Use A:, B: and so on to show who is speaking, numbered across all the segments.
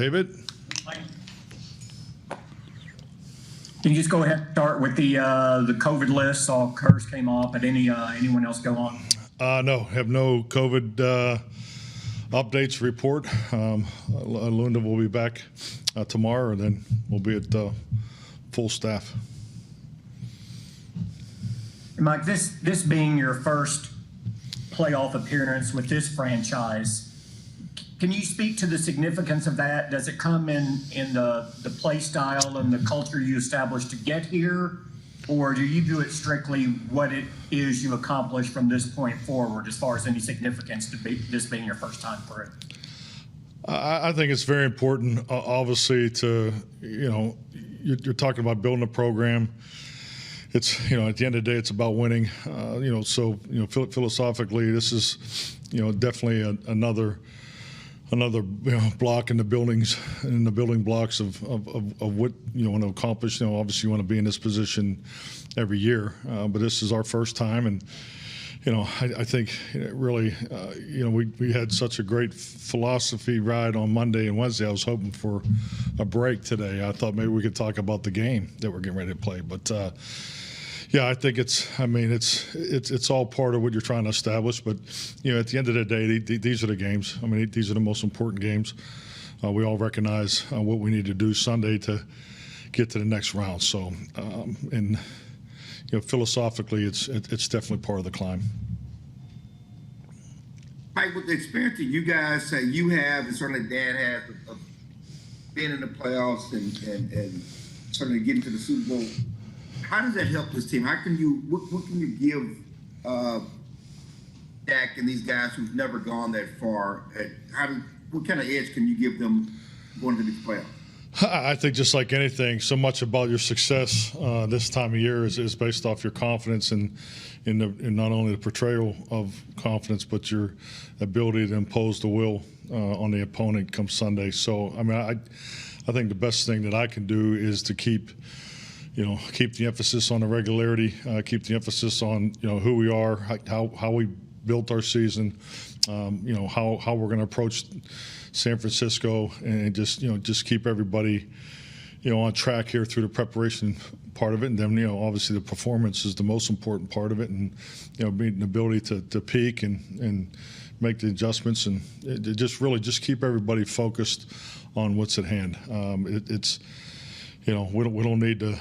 A: David?
B: Can you just go ahead and start with the COVID list? Saw Curse came off, but anyone else go on?
A: No, have no COVID updates to report. Lunda will be back tomorrow, and then we'll be at full staff.
B: Mike, this being your first playoff appearance with this franchise, can you speak to the significance of that? Does it come in the play style and the culture you established to get here, or do you view it strictly what it is you accomplish from this point forward as far as any significance to this being your first time for it?
A: I think it's very important, obviously, to, you're talking about building a program. It's, at the end of the day, it's about winning. Philosophically, this is, definitely another block in the buildings, in the building blocks of what you want to accomplish. Obviously you want to be in this position every year, but this is our first time, and I think really, we had such a great philosophy ride on Monday and Wednesday. I was hoping for a break today. I thought maybe we could talk about the game that we're getting ready to play, but. Yeah, I think it's all part of what you're trying to establish. But at the end of the day, these are the games. These are the most important games. We all recognize what we need to do Sunday to get to the next round. So, philosophically, it's definitely part of the climb.
C: Mike, with the experience that you guys say you have, and certainly Dan has, of being in the playoffs and certainly getting to the Super Bowl. How does that help this team? How can you? What can you give Dak and these guys who've never gone that far? What kind of edge can you give them going to the playoffs?
A: I think just like anything, so much about your success this time of year is based off your confidence in not only the portrayal of confidence, but your ability to impose the will on the opponent come Sunday. So I think the best thing that I can do is to keep the emphasis on the regularity, keep the emphasis on, who we are, how we built our season, how we're going to approach San Francisco, and just keep everybody, on track here through the preparation part of it. And then, obviously the performance is the most important part of it, and, being the ability to peak and make the adjustments, and just keep everybody focused on what's at hand. We don't need to,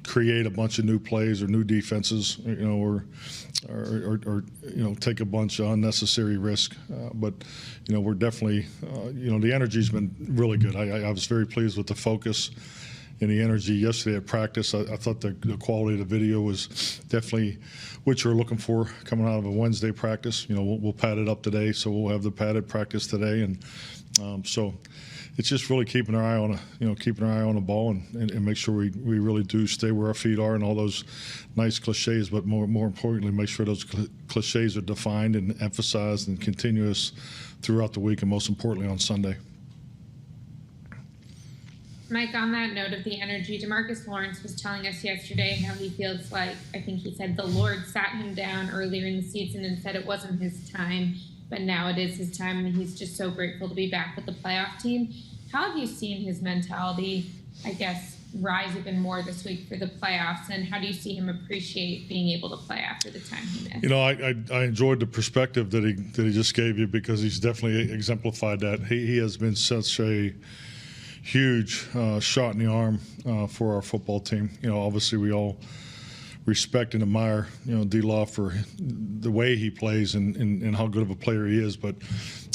A: create a bunch of new plays or new defenses, or take a bunch of unnecessary risk. But, we're definitely, the energy's been really good. I was very pleased with the focus and the energy yesterday at practice. I thought the quality of the video was definitely what you're looking for coming out of a Wednesday practice. We'll pad it up today, so we'll have the padded practice today, and so. It's just really keeping our eye on the ball and make sure we really do stay where our feet are, and all those nice cliches, but more importantly, make sure those cliches are defined and emphasized and continuous throughout the week, and most importantly on Sunday.
D: Mike, on that note of the energy, DeMarcus Lawrence was telling us yesterday how he feels like, I think he said, the Lord sat him down earlier in the season and said it wasn't his time, but now it is his time, and he's just so grateful to be back with the playoff team. How have you seen his mentality, I guess, rise even more this week for the playoffs, and how do you see him appreciate being able to play after the time he missed?
A: I enjoyed the perspective that he just gave you, because he's definitely exemplified that. He has been such a huge shot in the arm for our football team. Obviously we all respect and admire, D-Law for the way he plays and how good of a player he is. But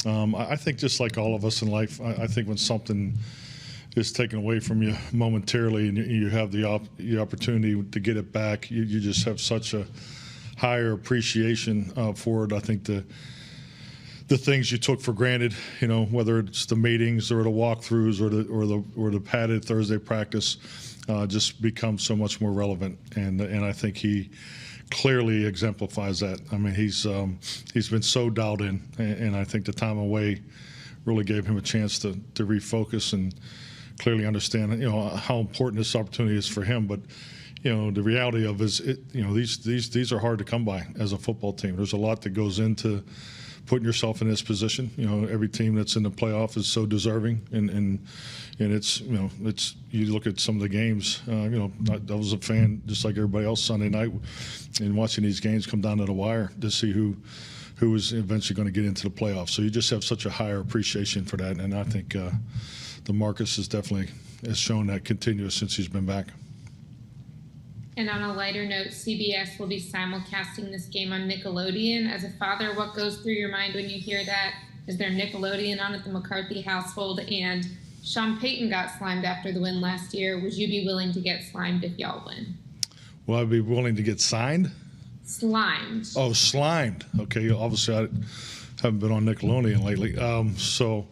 A: I think just like all of us in life, I think when something is taken away from you momentarily and you have the opportunity to get it back, you just have such a higher appreciation for it. I think the things you took for granted, whether it's the meetings or the walkthroughs or the padded Thursday practice, just becomes so much more relevant, and I think he clearly exemplifies that. He's been so dialed in, and I think the time away really gave him a chance to refocus and clearly understand how important this opportunity is for him. But the reality of these are hard to come by as a football team. There's a lot that goes into putting yourself in this position. You know, every team that's in the playoff is so deserving, and it's, you know, it's, you look at some of the games. You know, I was a fan just like everybody else Sunday night, and watching these games come down to the wire to see who is eventually going to get into the playoffs. So you just have such a higher appreciation for that, and I think DeMarcus has shown that continuous since he's been back.
D: And on a lighter note, CBS will be simulcasting this game on Nickelodeon. As a father, what goes through your mind when you hear that? Is there Nickelodeon on at the McCarthy household? And Sean Payton got slimed after the win last year. Would you be willing to get slimed if y'all win?
A: Will I be willing to get signed?
D: Slimed.
A: Oh, slimed. Okay, obviously I haven't been on Nickelodeon lately. So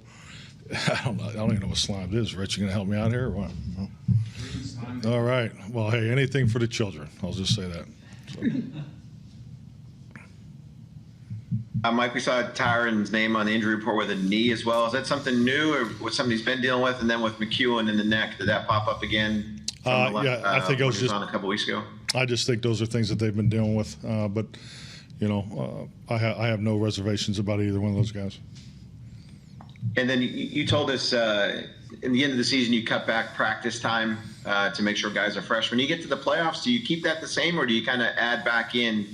A: I don't even know what slimed is. Rich, you going to help me out here or what? No. All right. Well, hey, anything for the children. I'll just say that. So.
E: Mike, we saw Tyron's name on the injury report with a knee as well. Is that something new, or what something he's been dealing with? And then with McEwen in the neck, did that pop up again?
A: Yeah, I think it was just
E: on a couple weeks ago.
A: I just think those are things that they've been dealing with. But you know, I have no reservations about either one of those guys.
E: And then you told us in the end of the season you cut back practice time to make sure guys are fresh. When you get to the playoffs, do you keep that the same, or do you kind of add back in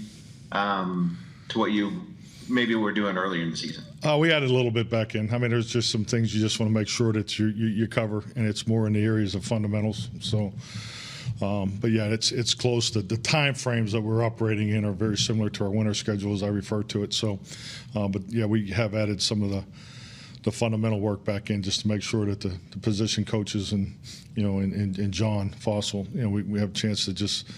E: to what you maybe were doing earlier in the season?
A: We added a little bit back in. I mean, there's just some things you just want to make sure that you cover, and it's more in the areas of fundamentals. So, but yeah, it's close. The time frames that we're operating in are very similar to our winter schedule, as I refer to it. So, but yeah, we have added some of the fundamental work back in just to make sure that the position coaches and, you know, and John Fossil, you know, we have a chance to just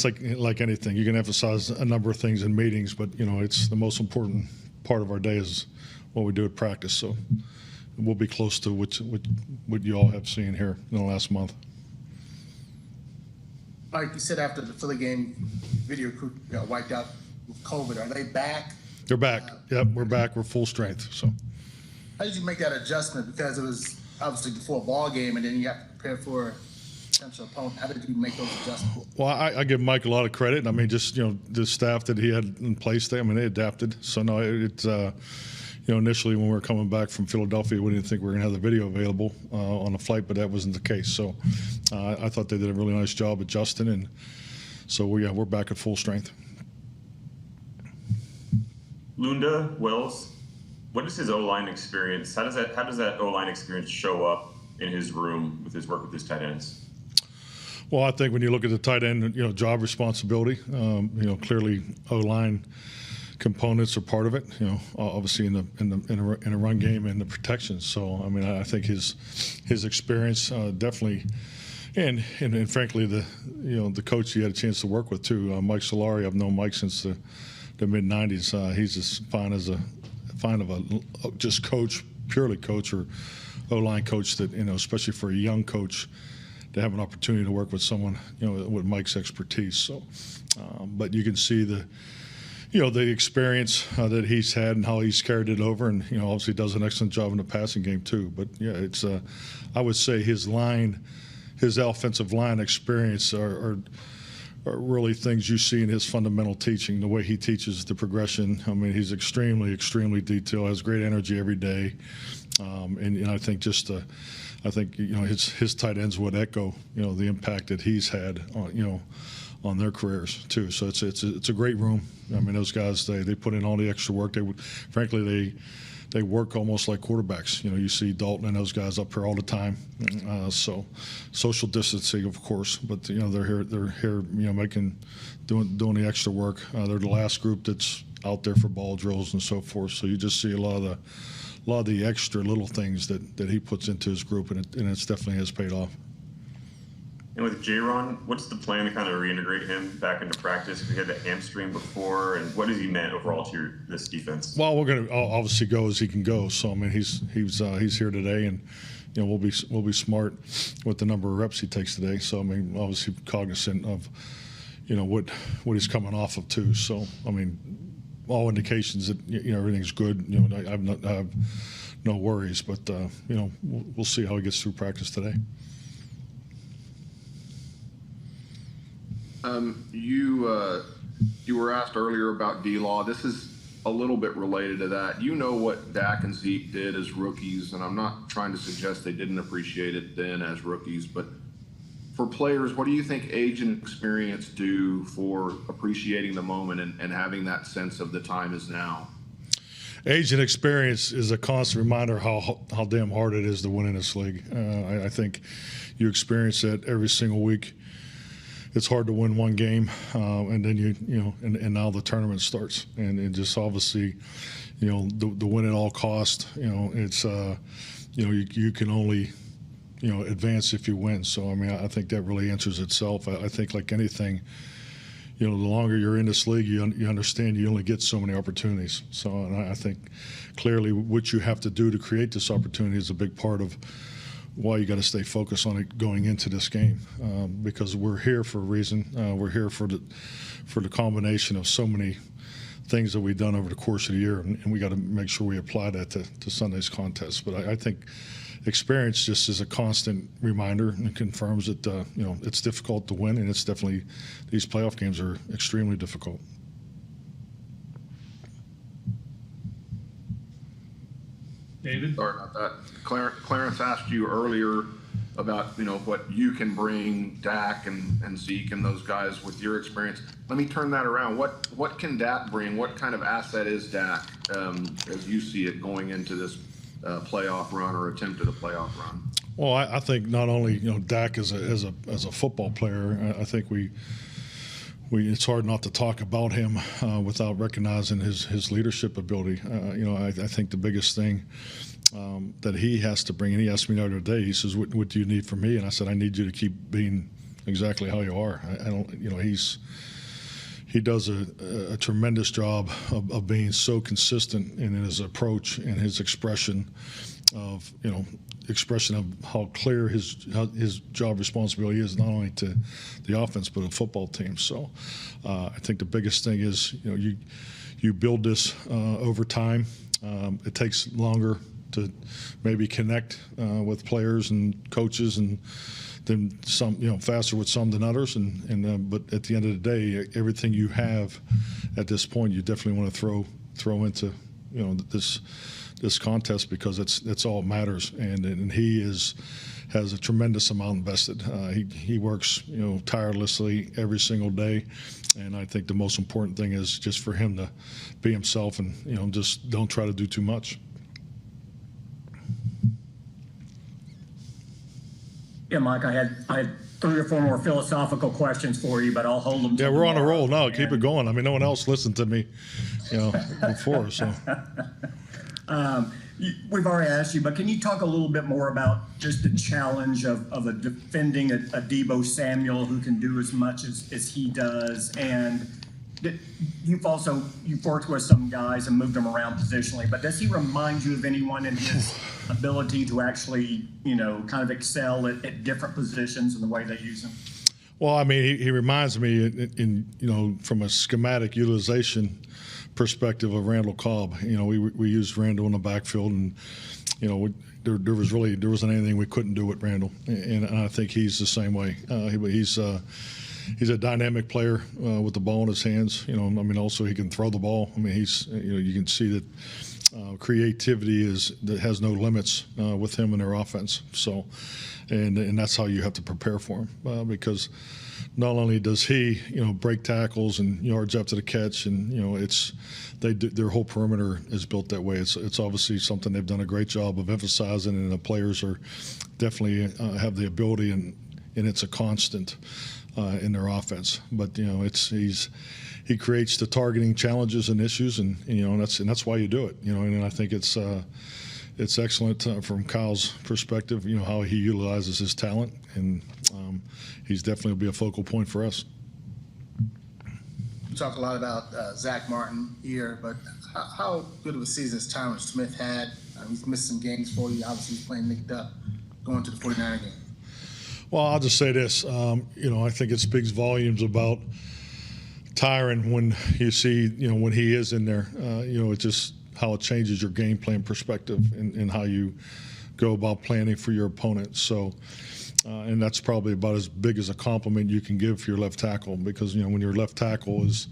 A: like anything, you can emphasize a number of things in meetings, but you know, it's the most important part of our day is what we do at practice. So we'll be close to what you all have seen here in the last month.
F: Like you said, after the Philly game, video crew got wiped out with COVID. Are they back?
A: They're back. Yep, we're back. We're full strength. So
F: how did you make that adjustment? Because it was obviously before a ball game, and then you have to prepare for a potential opponent. How did you make those adjustments?
A: Well, I give Mike a lot of credit. I mean, just, you know, the staff that he had in place there, I mean, they adapted. So, no, it's, you know, initially when we were coming back from Philadelphia, we didn't think we were going to have the video available on the flight, but that wasn't the case. So I thought they did a really nice job adjusting. And so, we're back at full strength.
G: Lunda, Wells, what is his O-line experience? How does that O-line experience show up in his room with his work with his tight ends?
A: Well, I think when you look at the tight end, you know, job responsibility, you know, clearly O-line components are part of it. You know, obviously in a run game and the protection. So, I mean, I think his experience definitely, and frankly the coach he had a chance to work with too, Mike Solari. I've known Mike since the mid '90s. He's as fine of a just coach, purely coach or O-line coach that, you know, especially for a young coach, to have an opportunity to work with someone, you know, with Mike's expertise. So, but you can see the experience that he's had and how he's carried it over, and, you know, obviously does an excellent job in the passing game too. But yeah, it's I would say his offensive line experience are really things you see in his fundamental teaching, the way he teaches the progression. I mean, he's extremely detailed, has great energy every day, and you know, I think you know, his tight ends would echo, you know, the impact that he's had on, you know, on their careers too. So it's a great room. I mean, those guys they put in all the extra work. They work almost like quarterbacks. You know, you see Dalton and those guys up here all the time. So social distancing, of course, but you know, they're here, you know, doing the extra work. They're the last group that's out there for ball drills and so forth. So you just see a lot of the extra little things that he puts into his group, and it's definitely has paid off.
G: And with J-Ron, what's the plan to kind of reintegrate him back into practice? Because he had that hamstring before, and what has he meant overall to this defense?
A: Well, we're going to obviously go as he can go. So I mean, he's here today, and you know, we'll be smart with the number of reps he takes today. So I mean, obviously cognizant of, you know, what he's coming off of too. So I mean, all indications that, you know, everything's good. You know, I have no worries, but you know, we'll see how he gets through practice today.
H: You were asked earlier about D-Law. This is a little bit related to that, you know what Dak and Zeke did as rookies, and I'm not trying to suggest they didn't appreciate it then as rookies, but for players, what do you think age and experience do for appreciating the moment and having that sense of the time is now?
A: Age and experience is a constant reminder how damn hard it is to win in this league. I think you experience that every single week. It's hard to win one game, and then and now the tournament starts, and just obviously, the win at all cost. It's you can only advance if you win. So I mean, I think that really answers itself. I think like anything, the longer you're in this league, you understand you only get so many opportunities. So and I think clearly what you have to do to create this opportunity is a big part of why you got to stay focused on it going into this game, because we're here for a reason. We're here for the combination of so many things that we've done over the course of the year, and we got to make sure we apply that to Sunday's contest. But I think experience just is a constant reminder and confirms that it's difficult to win, and it's definitely these playoff games are extremely difficult.
I: David?
H: Sorry about that. Clarence asked you earlier about what you can bring Dak and Zeke and those guys with your experience. Let me turn that around. What can Dak bring? What kind of asset is Dak as you see it going into this playoff run or attempt at a playoff run?
A: Well, I think not only Dak as a football player, I think we it's hard not to talk about him without recognizing his leadership ability. I think the biggest thing that he has to bring, and he asked me the other day, he says, what do you need from me? And I said, I need you to keep being exactly how you are. I don't, he does a tremendous job of being so consistent in his approach and his expression of how clear his job responsibility is, not only to the offense but the football team. So I think the biggest thing is you build this over time. It takes longer to maybe connect with players and coaches, and then some faster with some than others. And but at the end of the day, everything you have at this point, you definitely want to throw into this contest, because that's all that matters. And he has a tremendous amount invested. He works tirelessly every single day, and I think the most important thing is just for him to be himself and just don't try to do too much.
B: Yeah, Mike, I had 3 or 4 more philosophical questions for you, but I'll hold them.
A: Yeah, we're on a roll now. Keep it going. I mean, no one else listened to me, before. So.
B: We've already asked you, but can you talk a little bit more about just the challenge of defending a Deebo Samuel who can do as much as he does? And you've worked with some guys and moved them around positionally, but does he remind you of anyone in his ability to actually, kind of excel at different positions in the way they use him?
A: Well, I mean, he reminds me in from a schematic utilization perspective of Randall Cobb. We used Randall in the backfield, and there wasn't anything we couldn't do with Randall, and I think he's the same way. He's a dynamic player with the ball in his hands. Also he can throw the ball. I mean, he's you can see that creativity that has no limits with him in their offense. So, and that's how you have to prepare for him, because not only does he break tackles and yards after the catch, and their whole perimeter is built that way. It's obviously something they've done a great job of emphasizing, and the players are definitely have the ability, and it's a constant in their offense. But he creates the targeting challenges and issues, and that's why you do it. And I think it's excellent from Kyle's perspective. How he utilizes his talent, and he's definitely will be a focal point for us.
F: You talk a lot about Zach Martin here, but how good of a season has Tyron Smith had? He's missed some games for you. Obviously, he's playing nicked up going to the 49er game.
A: Well, I'll just say this. I think it speaks volumes about Tyron when you see, when he is in there. It's just how it changes your game plan perspective and how you go about planning for your opponent. So, and that's probably about as big as a compliment you can give for your left tackle, because when your left tackle is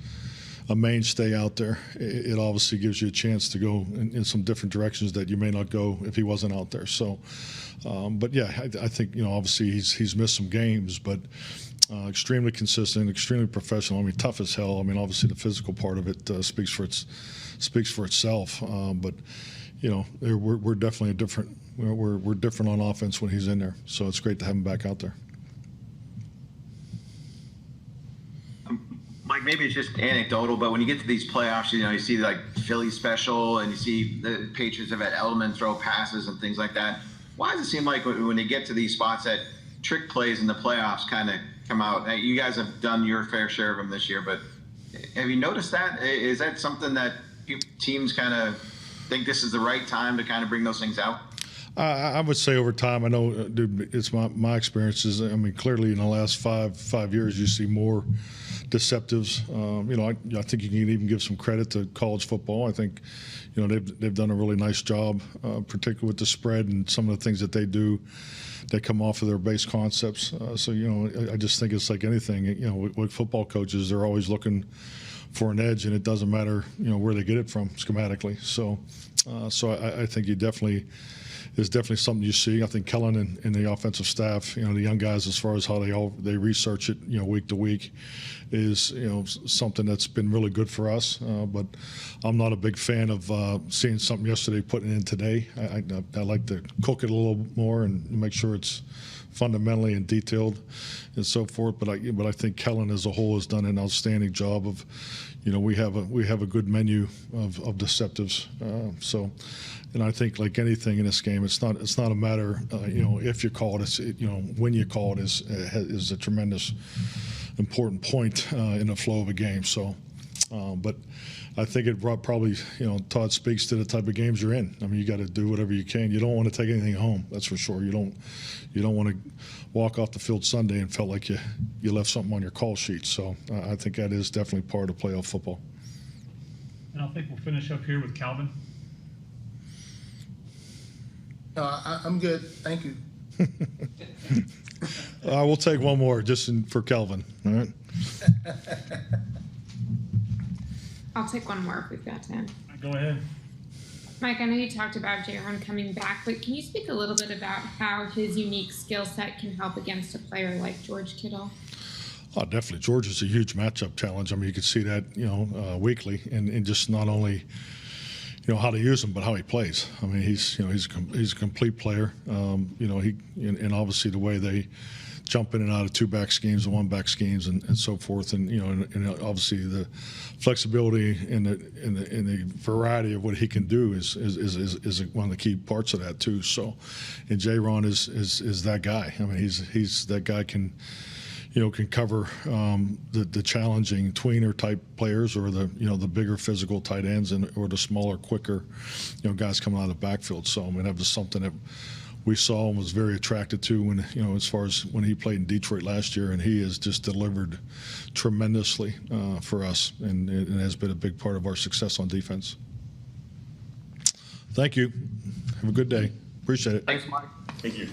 A: a mainstay out there, it obviously gives you a chance to go in some different directions that you may not go if he wasn't out there. So, but yeah, I think, you know, obviously he's missed some games, but extremely consistent, extremely professional. I mean, tough as hell. I mean, obviously the physical part of it speaks for itself. But you know, we're definitely a different. We're different on offense when he's in there. So it's great to have him back out there.
E: Mike, maybe it's just anecdotal, but when you get to these playoffs, you know, you see like Philly special and you see the Patriots have had Edelman throw passes and things like that. Why does it seem like when they get to these spots that trick plays in the playoffs kind of come out? Hey, you guys have done your fair share of them this year, but have you noticed that? Is that something that teams kind of think this is the right time to kind of bring those things out?
A: I would say over time, I know, dude, it's my experiences. I mean, clearly in the last five years, you see more deceptives. You know, I think you can even give some credit to college football. I think, you know, they've done a really nice job, particularly with the spread and some of the things that they do. They come off of their base concepts. So, you know, I just think it's like anything. You know, with football coaches, they're always looking for an edge, and it doesn't matter, you know, where they get it from schematically. So, I think it's definitely something you see. I think Kellen and the offensive staff, you know, the young guys, as far as how they research it, you know, week to week, is, you know, something that's been really good for us. But I'm not a big fan of seeing something yesterday, putting it in today. I like to cook it a little more and make sure it's fundamentally and detailed and so forth. But I think Kellen as a whole has done an outstanding job of, you know, we have a good menu of deceptives. And I think, like anything in this game, it's not a matter, you know, if you call it, you know, when you call it is a tremendous important point in the flow of a game. So, but I think it probably, you know, Todd speaks to the type of games you're in. I mean, you got to do whatever you can. You don't want to take anything home, that's for sure. You don't want to walk off the field Sunday and felt like you left something on your call sheet. So I think that is definitely part of playoff football.
I: And I think we'll finish up here with Calvin.
F: No, I'm good. Thank you.
A: We'll take one more for Calvin. All right.
D: I'll take one more if we've got time.
I: Go ahead.
D: Mike, I know you talked about Jaron coming back, but can you speak a little bit about how his unique skill set can help against a player like George Kittle?
A: Oh, definitely. George is a huge matchup challenge. I mean, you can see that, you know, weekly, and just not only, you know, how to use him, but how he plays. I mean, he's a complete player. You know, and obviously the way they jump in and out of two-back schemes and one-back schemes and so forth, and you know, and obviously the flexibility and the variety of what he can do is one of the key parts of that too. So, and J-Ron is that guy. I mean, he's that guy can cover the challenging tweener type players, or the bigger physical tight ends, or the smaller, quicker, guys coming out of the backfield. So I mean, that was something that we saw and was very attracted to when, as far as when he played in Detroit last year, and he has just delivered tremendously for us, and has been a big part of our success on defense. Thank you. Have a good day. Appreciate it.
E: Thanks, Mike.
G: Thank you.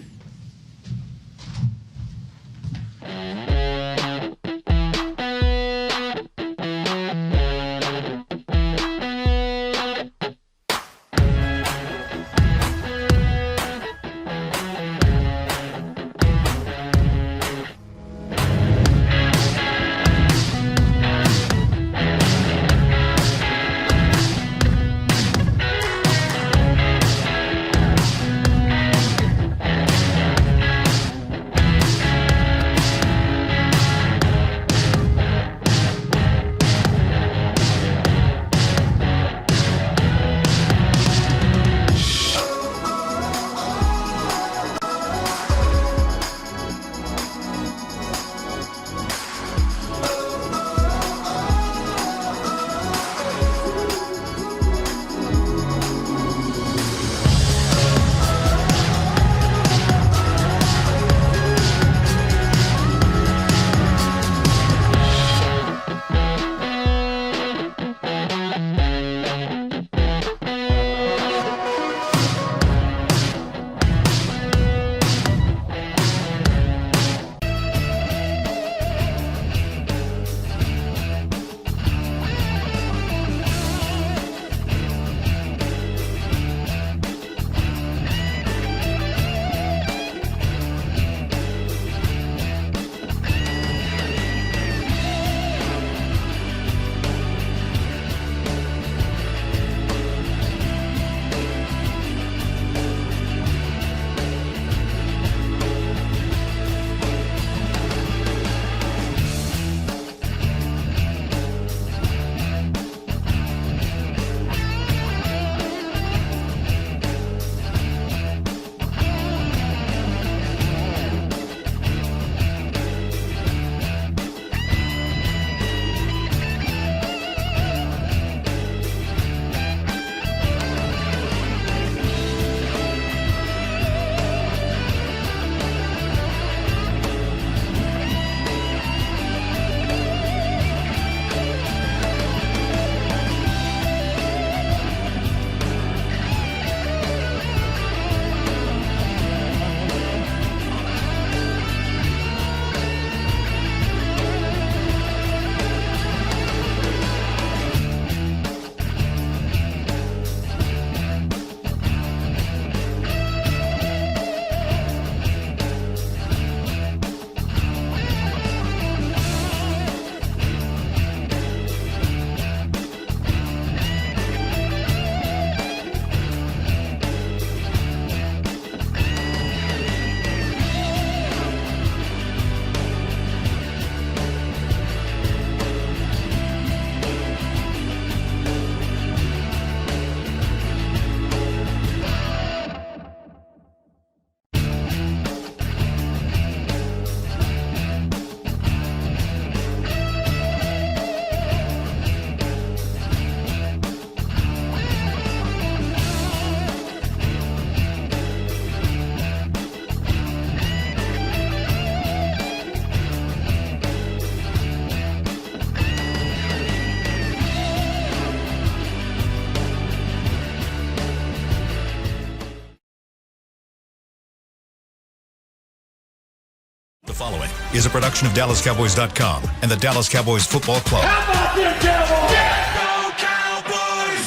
J: following is a production of DallasCowboys.com and the Dallas Cowboys Football Club.
K: How about them Cowboys?
J: Yeah!
K: Go Cowboys!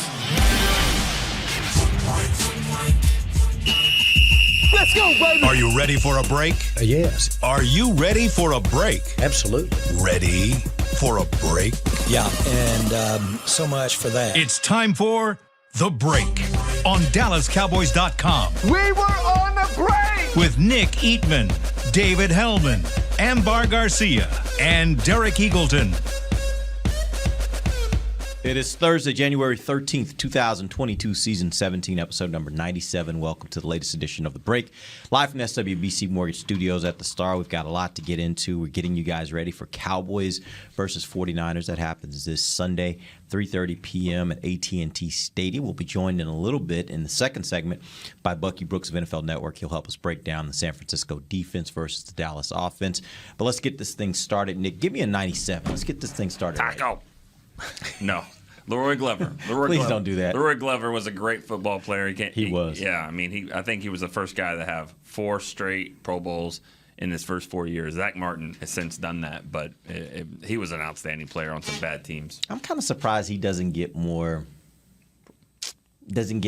J: Let's go, baby! Are you ready for a break?
L: Yes.
J: Are you ready for a break?
L: Absolutely.
J: Ready for a break?
L: Yeah, and so much for that.
J: It's time for The Break on DallasCowboys.com.
K: We were on the break!
J: With Nick Eatman, David Hellman, Ambar Garcia, and Derek Eagleton.
M: It is Thursday, January 13th, 2022, Season 17, Episode number 97. Welcome to the latest edition of The Break. Live from SWBC Mortgage Studios at the Star. We've got a lot to get into. We're getting you guys ready for Cowboys versus 49ers. That happens this Sunday, 3:30 p.m. at AT&T Stadium. We'll be joined in a little bit in the second segment by Bucky Brooks of NFL Network. He'll help us break down the San Francisco defense versus the Dallas offense. But let's get this thing started. Nick, give me a 97. Let's get this thing started.
N: Taco. No. Leroy Glover.
M: Please don't do that.
N: Leroy Glover was a great football player.
M: He was.
N: Yeah, I mean, I think he was the first guy to have 4 straight Pro Bowls in his first 4 years. Zach Martin has since done that, but he was an outstanding player on some bad teams.
M: I'm kind of surprised he doesn't get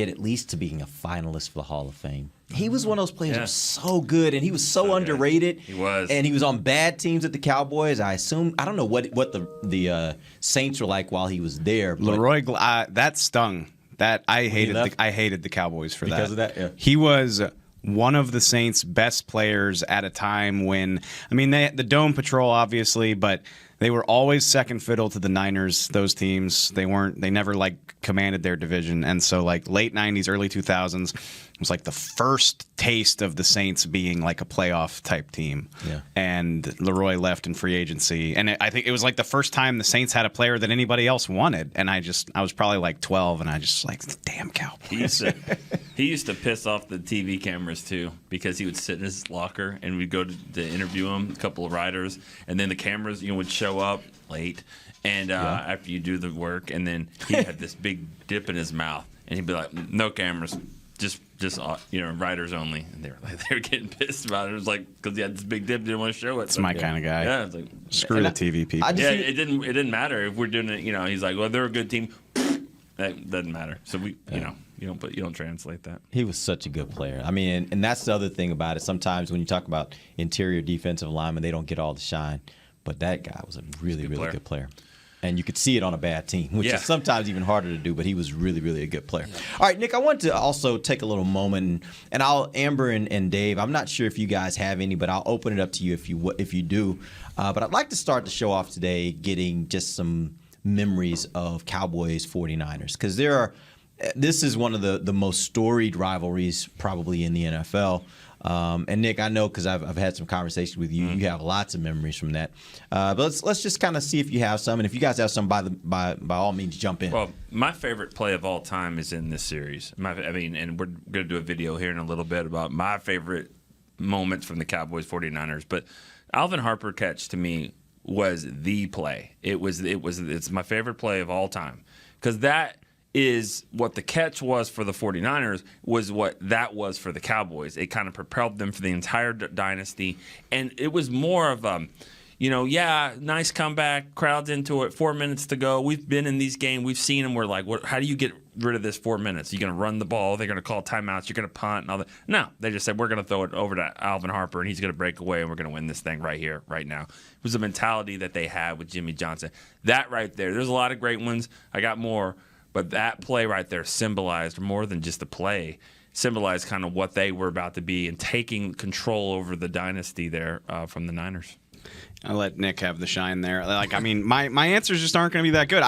M: at least to being a finalist for the Hall of Fame. He was one of those players that was so good, and he was so underrated.
N: He was.
M: And he was on bad teams at the Cowboys. I don't know what the Saints were like while he was there. But
O: Leroy, that stung. I hated the Cowboys for that.
M: Because of that? Yeah.
O: He was one of the Saints' best players at a time when, the Dome Patrol, obviously, but they were always second fiddle to the Niners, those teams. They never commanded their division. And so late 90s, early 2000s was the first taste of the Saints being a playoff type team.
M: Yeah. And
O: Leroy left in free agency. And I think it was the first time the Saints had a player that anybody else wanted. And I was probably 12 and I just damn Cowboys.
N: He used to piss off the TV cameras too, because he would sit in his locker and we'd go to interview him, a couple of writers, and then the cameras would show up late and after you do the work, and then he had this big dip in his mouth and he'd be like, no cameras, just writers only. And they were getting pissed about it. It was because he had this big dip, didn't want to show it.
O: It's my kind of guy.
N: Yeah, it's
O: screw the TV people.
N: It didn't matter if we're doing it. He's like, well, they're a good team. That doesn't matter. So you don't translate that.
M: He was such a good player. And that's the other thing about it. Sometimes when you talk about interior defensive linemen, they don't get all the shine. But that guy was a really, really good player. And you could see it on a bad team, which is sometimes even harder to do, but he was really, really a good player. Yeah. All right, Nick, I want to also take a little moment, and Amber and Dave, I'm not sure if you guys have any, but I'll open it up to you if you do. But I'd like to start the show off today getting just some memories of Cowboys 49ers, because this is one of the most storied rivalries probably in the NFL. And Nick, I know because I've had some conversations with you. You have lots of memories from that. But let's just kind of see if you have some, and if you guys have some, by all means, jump in.
N: Well, my favorite play of all time is in this series. And we're going to do a video here in a little bit about my favorite moments from the Cowboys 49ers. But Alvin Harper catch to me was the play. It's my favorite play of all time, because that is what the catch was for the 49ers, was what that was for the Cowboys. It kind of propelled them for the entire dynasty. And it was more of nice comeback, crowd's into it, 4 minutes to go. We've been in these games. We've seen them. We're like, how do you get rid of this 4 minutes? You're going to run the ball. They're going to call timeouts. You're going to punt and all that. No, they just said, we're going to throw it over to Alvin Harper, and he's going to break away, and we're going to win this thing right here, right now. It was the mentality that they had with Jimmy Johnson. That right there. There's a lot of great ones. I got more. But that play right there symbolized more than just the play, symbolized kind of what they were about to be and taking control over the dynasty there from the Niners.
O: I'll let Nick have the shine there. My answers just aren't going to be that good.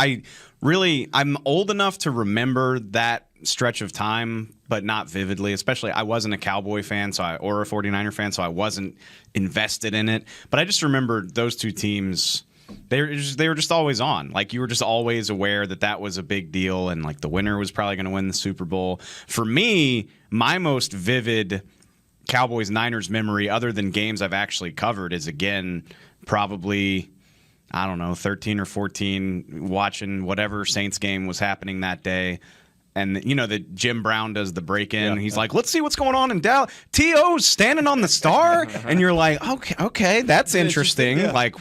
O: I'm old enough to remember that stretch of time, but not vividly. Especially, I wasn't a Cowboy fan or a 49er fan, so I wasn't invested in it. But I just remember those two teams. They were just always on. You were just always aware that was a big deal, and the winner was probably going to win the Super Bowl. For me, my most vivid Cowboys-Niners memory, other than games I've actually covered, is again probably, 13 or 14, watching whatever Saints game was happening that day. And that Jim Brown does the break-in. And he's like, let's see what's going on in Dallas. T.O.'s standing on the star. And you're like, okay, that's interesting.
M: Yeah.
O: Like,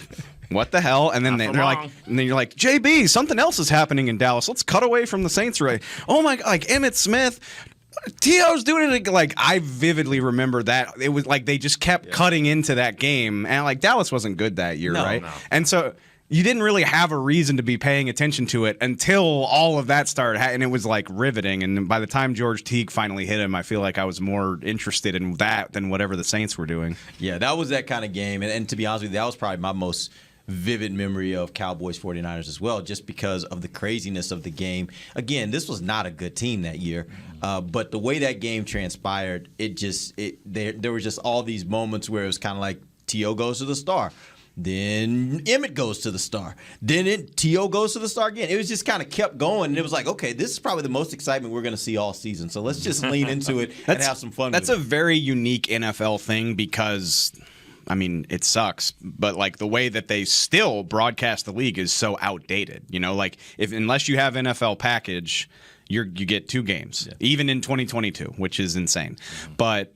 O: what the hell? And then you're like, JB, something else is happening in Dallas. Let's cut away from the Saints. Right? Oh my God, like Emmitt Smith. T.O.'s doing it. Like, I vividly remember that. It was like they just kept cutting into that game. And like Dallas wasn't good that year, right? No. And so you didn't really have a reason to be paying attention to it until all of that started, and it was like riveting. And by the time George Teague finally hit him, I feel like I was more interested in that than whatever the Saints were doing.
M: Yeah, that was that kind of game. And to be honest with you, that was probably my most vivid memory of Cowboys 49ers as well, just because of the craziness of the game. Again, this was not a good team that year, but the way that game transpired, there were just all these moments where it was kind of like T.O. goes to the star. Then Emmitt goes to the star. Then T.O. goes to the star again. It was just kind of kept going, and it was like, okay, this is probably the most excitement we're going to see all season. So let's just lean into it and have some fun.
O: That's a very unique NFL thing because, I mean, it sucks, but like the way that they still broadcast the league is so outdated. Like unless you have NFL package, you get 2 games, even in 2022, which is insane. But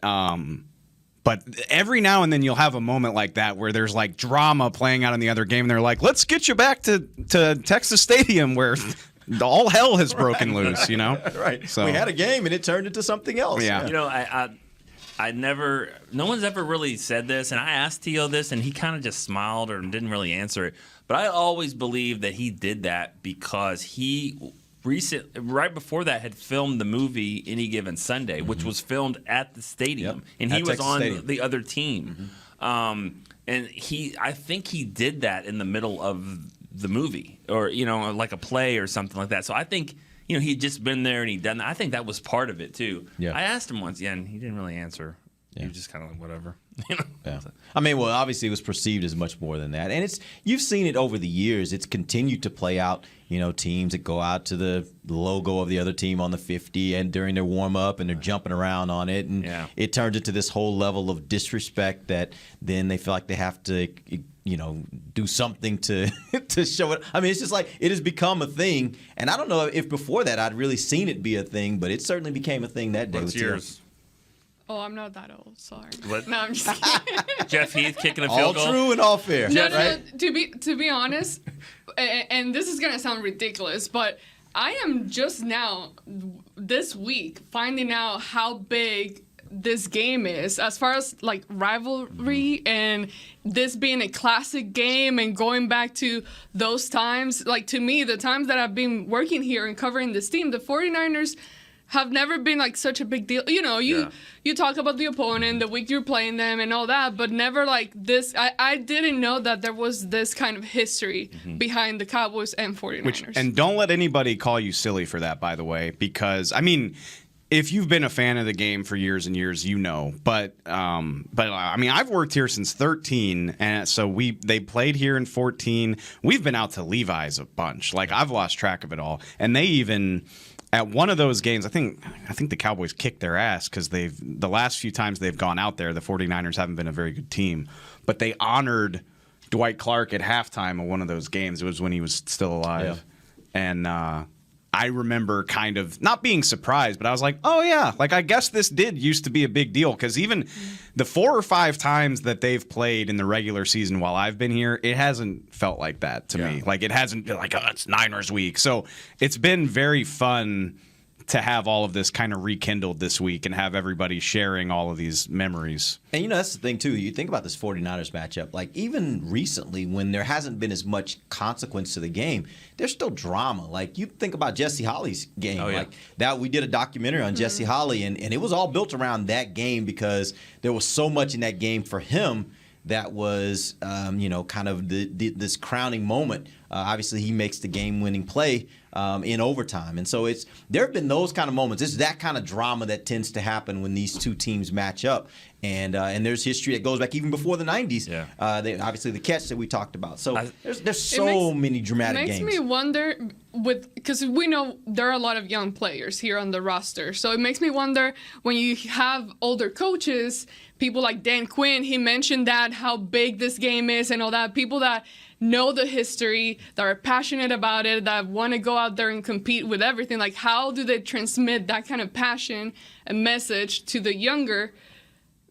O: every now and then you'll have a moment like that where there's like drama playing out in the other game, and they're like, let's get you back to Texas Stadium where all hell has broken loose,
M: Right.
O: So
M: we had a game and it turned into something else.
O: Yeah.
N: No one's ever really said this, and I asked T.O. this, and he kind of just smiled or didn't really answer it. But I always believed that he did that because he right before that had filmed the movie Any Given Sunday, which was filmed at the stadium, and he was on the other team. And I think he did that in the middle of the movie, or like a play or something like that. So I think he'd just been there and he'd done that. I think that was part of it too. Yeah. I asked him once, and he didn't really answer. He was just kind of like whatever.
M: Yeah. I mean, well, obviously it was perceived as much more than that, and you've seen it over the years. It's continued to play out. Teams that go out to the logo of the other team on the 50 and during their warm up, and they're jumping around on it, and it turns into this whole level of disrespect that then they feel like they have to, do something to show it. I mean, it's just like it has become a thing, and I don't know if before that I'd really seen it be a thing, but it certainly became a thing that day.
N: What's yours?
P: Oh, I'm not that old. Sorry.
N: What?
P: No, I'm just kidding.
N: Jeff Heath kicking a field goal.
M: All true and all fair.
P: No,
M: right?
P: To be honest, and this is gonna sound ridiculous, but I am just now this week finding out how big this game is as far as like rivalry and this being a classic game and going back to those times. Like, to me, the times that I've been working here and covering this team, the 49ers have never been like such a big deal. You talk about the opponent, the week you're playing them and all that, but never like this. I didn't know that there was this kind of history behind the Cowboys and 49ers.
O: And don't let anybody call you silly for that, by the way, because, I mean, if you've been a fan of the game for years and years, But I mean, I've worked here since 13, and so they played here in 14. We've been out to Levi's a bunch. Like, I've lost track of it all. And they even, at one of those games, I think the Cowboys kicked their ass because the last few times they've gone out there, the 49ers haven't been a very good team. But they honored Dwight Clark at halftime of one of those games. It was when he was still alive. Yeah. And I remember kind of not being surprised, but I was like, oh, yeah, like I guess this did used to be a big deal, because even the 4 or 5 times that they've played in the regular season while I've been here, it hasn't felt like that to me. Like, it hasn't been like, oh, it's Niners week. So it's been very fun to have all of this kind of rekindled this week and have everybody sharing all of these memories.
M: And, that's the thing, too. You think about this 49ers matchup. Like, even recently, when there hasn't been as much consequence to the game, there's still drama. Like, you think about Jesse Holly's game. Like, that we did a documentary on Jesse Holly, and it was all built around that game because there was so much in that game for him that was, kind of this crowning moment. Obviously, he makes the game-winning play in overtime. And so there have been those kind of moments. It's that kind of drama that tends to happen when these two teams match up. And there's history that goes back even before the 90s. Yeah. Obviously, the catch that we talked about. So there's so many dramatic games.
P: It makes me wonder, because we know there are a lot of young players here on the roster. So it makes me wonder, when you have older coaches, people like Dan Quinn, he mentioned that, how big this game is and all that, people that know the history, that are passionate about it, that want to go out there and compete with everything. Like, how do they transmit that kind of passion and message to the younger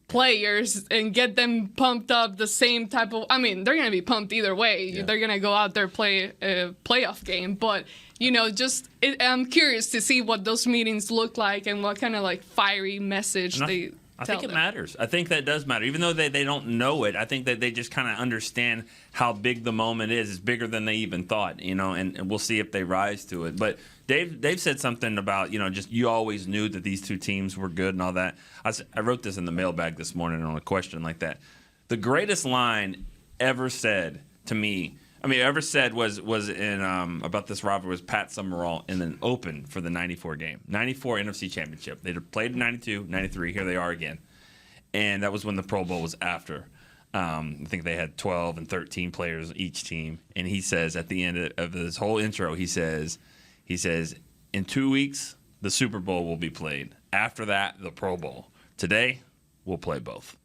P: players and get them pumped up the same type of, I mean, they're going to be pumped either way. Yeah. They're going to go out there, play a playoff game. But, I'm curious to see what those meetings look like and what kind of like fiery message they
N: I think it matters. I think that does matter. Even though they don't know it, I think that they just kind of understand how big the moment is. It's bigger than they even thought, and we'll see if they rise to it. But Dave said something about, just you always knew that these two teams were good and all that. I wrote this in the mailbag this morning on a question like that. The greatest line ever said to me, was in about this rivalry was Pat Summerall in an open for the 94 game. 94 NFC Championship. They played in 92, 93. Here they are again. And that was when the Pro Bowl was after. I think they had 12 and 13 players each team. And he says at the end of this whole intro, he says, in 2 weeks, the Super Bowl will be played. After that, the Pro Bowl. Today, we'll play both.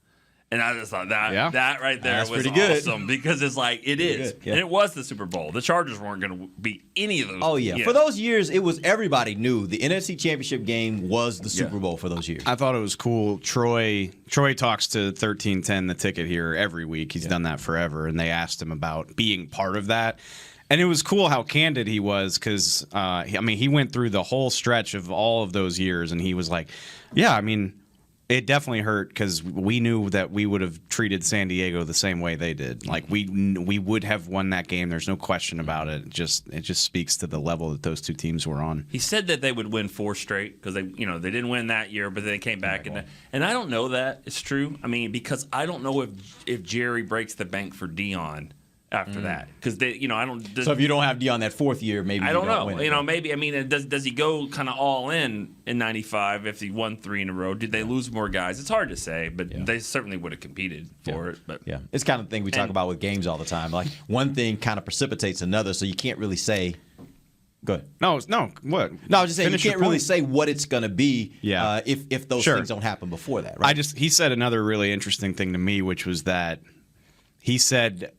N: And I just thought that right there was
M: pretty good.
N: Awesome because it's like it is. Yeah. And it was the Super Bowl. The Chargers weren't going to beat any of those.
M: Oh, yeah. For those years, it was everybody knew the NFC Championship game was the Super Bowl for those years.
O: I thought it was cool. Troy talks to 1310 The Ticket here every week. He's done that forever. And they asked him about being part of that. And it was cool how candid he was because, he went through the whole stretch of all of those years. And he was like, it definitely hurt because we knew that we would have treated San Diego the same way they did. Like we would have won that game. There's no question about it. It just speaks to the level that those two teams were on.
N: He said that they would win 4 straight because they didn't win that year, but they came back and I don't know that it's true. Because I don't know if Jerry breaks the bank for Dion after that because I don't.
M: So if you don't have Dion that 4th year, maybe
N: I don't know.
M: Win
N: Maybe does he go kind of all in 95 if he won 3 in a row? Did they lose more guys? It's hard to say, but they certainly would have competed for it. But
M: it's kind of the thing we talk about with games all the time. Like one thing kind of precipitates another, so you can't really say. Go ahead.
O: No, what?
M: No, I was just saying you can't really say what it's going to be if those things don't happen before that. Right?
O: He said another really interesting thing to me, which was that he said.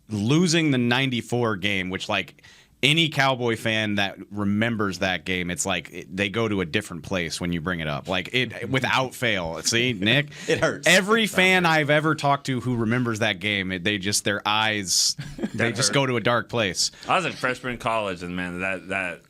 O: Losing the 94 game, which like any Cowboy fan that remembers that game, it's like they go to a different place when you bring it up. Like it without fail. See, Nick,
M: it hurts.
O: Every fan I've ever talked to who remembers that game, their eyes, they just go to a dark place.
N: I was a freshman in college, and man, that.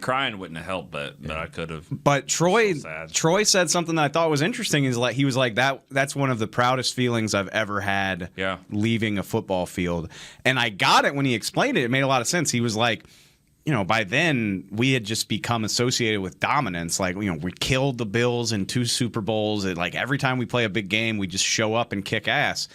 N: Crying wouldn't have helped, but I could have.
O: But Troy said something that I thought was interesting. Is like he was like that's one of the proudest feelings I've ever had. Leaving a football field, and I got it when he explained it. It made a lot of sense. He was like, by then we had just become associated with dominance. Like we killed the Bills in 2 Super Bowls. Like every time we play a big game, we just show up and kick ass.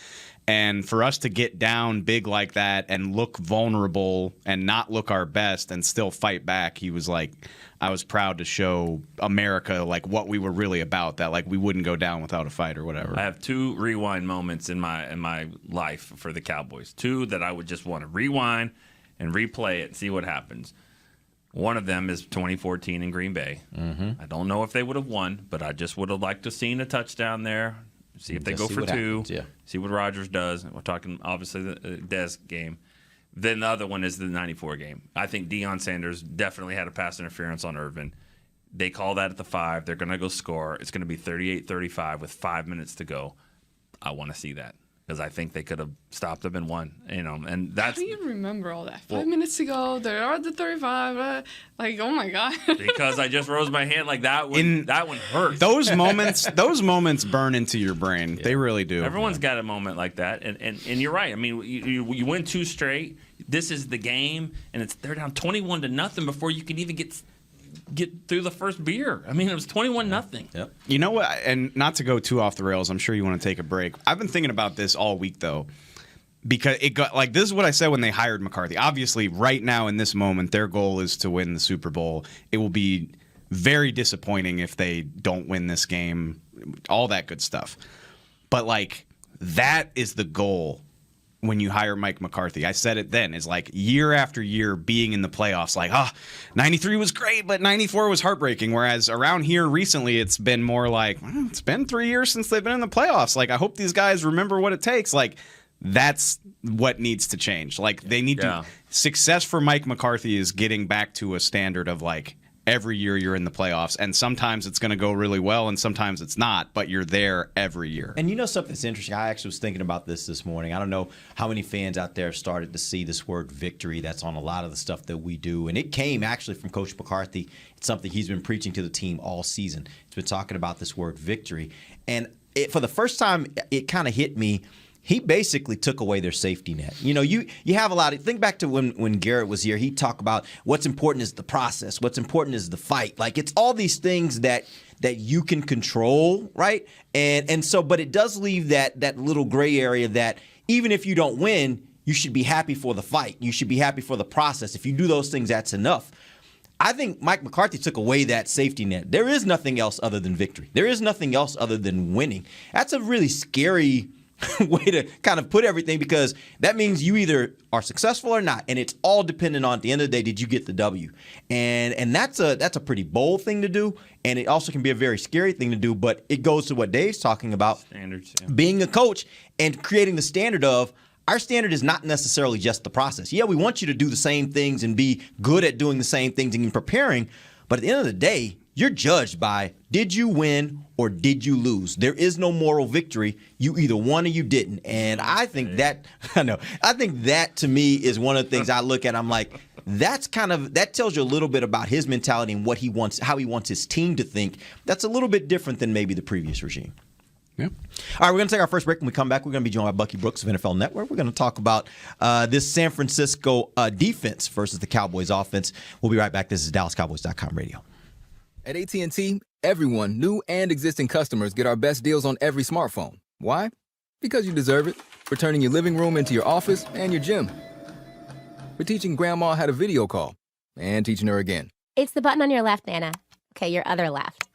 O: And for us to get down big like that and look vulnerable and not look our best and still fight back, he was like, I was proud to show America like what we were really about, that like we wouldn't go down without a fight or whatever.
N: I have 2 rewind moments in my life for the Cowboys. 2 that I would just want to rewind and replay it and see what happens. One of them is 2014 in Green Bay. Mm-hmm. I don't know if they would have won, but I just would have liked to have seen a touchdown there. See if they go for 2. See what Rodgers does. We're talking, obviously, the Dez game. Then the other one is the 94 game. I think Deion Sanders definitely had a pass interference on Irvin. They call that at the 5. They're going to go score. It's going to be 38-35 with 5 minutes to go. I want to see that because I think they could have stopped them and won. And that's.
P: How do you remember all that? 5 minutes ago, they're at the 35. Oh my god!
N: Because I just rose my hand like that one. That one hurts.
O: Those moments burn into your brain. They really do.
N: Everyone's got a moment like that, and you're right. You win 2 straight. This is the game, and they're down 21-0 before you can even get through the first beer. It was 21-0.
M: Yep.
O: You know what? And not to go too off the rails, I'm sure you want to take a break. I've been thinking about this all week though, because it got like this is what I said when they hired McCarthy. Obviously, right now in this moment, their goal is to win the Super Bowl. It will be very disappointing if they don't win this game. All that good stuff, but like that is the goal. When you hire Mike McCarthy, I said it then, is like year after year being in the playoffs, like, 93 was great, but 94 was heartbreaking. Whereas around here recently, it's been more like, it's been 3 years since they've been in the playoffs. Like, I hope these guys remember what it takes. Like, That's what needs to change. Like, they need to. Success for Mike McCarthy is getting back to a standard of, like, every year you're in the playoffs, and sometimes it's going to go really well and sometimes it's not, but you're there every year.
M: And you know something that's interesting? I actually was thinking about this morning. I don't know how many fans out there started to see this word victory that's on a lot of the stuff that we do. And it came actually from Coach McCarthy. It's something he's been preaching to the team all season. He's been talking about this word victory. And for the first time, it kind of hit me. He basically took away their safety net. You know, you have a lot of – think back to when Garrett was here. He'd talk about what's important is the process. What's important is the fight. Like, it's all these things that you can control, right? And so – but it does leave that little gray area that even if you don't win, you should be happy for the fight. You should be happy for the process. If you do those things, that's enough. I think Mike McCarthy took away that safety net. There is nothing else other than victory. There is nothing else other than winning. That's a really scary – way to kind of put everything, because that means you either are successful or not, and it's all dependent on, at the end of the day, did you get the W? And that's a pretty bold thing to do, and it also can be a very scary thing to do, but it goes to what Dave's talking about,
N: standards,
M: being a coach and creating the standard of, our standard is not necessarily just the process. Yeah, we want you to do the same things and be good at doing the same things and preparing, but at the end of the day, you're judged by, did you win or did you lose? There is no moral victory. You either won or you didn't. And I think that to me is one of the things I look at. I'm like, that tells you a little bit about his mentality and what he wants, how he wants his team to think. That's a little bit different than maybe the previous regime.
O: Yeah.
M: All right, we're going to take our first break. When we come back, we're going to be joined by Bucky Brooks of NFL Network. We're going to talk about this San Francisco defense versus the Cowboys offense. We'll be right back. This is DallasCowboys.com radio.
Q: At AT&T, everyone, new and existing customers, get our best deals on every smartphone. Why? Because you deserve it. For turning your living room into your office and your gym. For teaching Grandma how to video call and teaching her again.
R: It's the button on your left, Nana. Okay, your other left.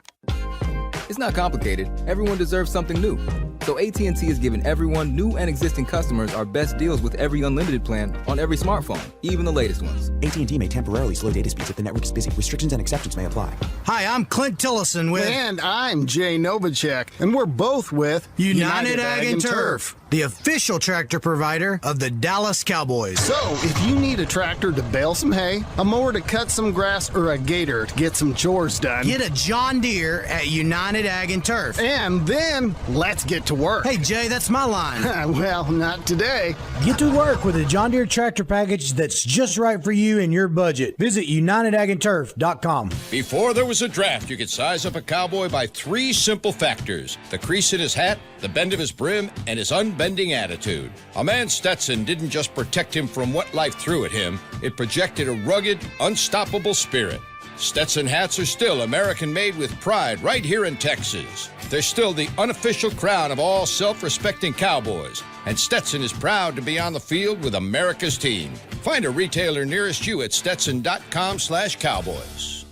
Q: It's not complicated. Everyone deserves something new. So AT&T is giving everyone, new and existing customers, our best deals with every unlimited plan on every smartphone, even the latest ones.
S: AT&T may temporarily slow data speeds if the network is busy. Restrictions and exceptions may apply.
T: Hi, I'm Clint Tillison with...
U: And I'm Jay Novacek, and we're both with...
T: United Ag and Turf, the official tractor provider of the Dallas Cowboys.
U: So, if you need a tractor to bale some hay, a mower to cut some grass, or a gator to get some chores done...
T: Get a John Deere at United Ag and Turf.
U: And then, let's get to work.
T: Hey, Jay, that's my line.
U: Well, not today.
T: Get to work with a John Deere tractor package that's just right for you and your budget. Visit UnitedAgAndTurf.com.
V: Before there was a draft, you could size up a cowboy by 3 simple factors: the crease in his hat, the bend of his brim, and his unbending attitude. A man Stetson didn't just protect him from what life threw at him, it projected a rugged, unstoppable spirit. Stetson hats are still American-made with pride right here in Texas. They're still the unofficial crown of all self-respecting cowboys, and Stetson is proud to be on the field with America's team. Find a retailer nearest you at Stetson.com/cowboys.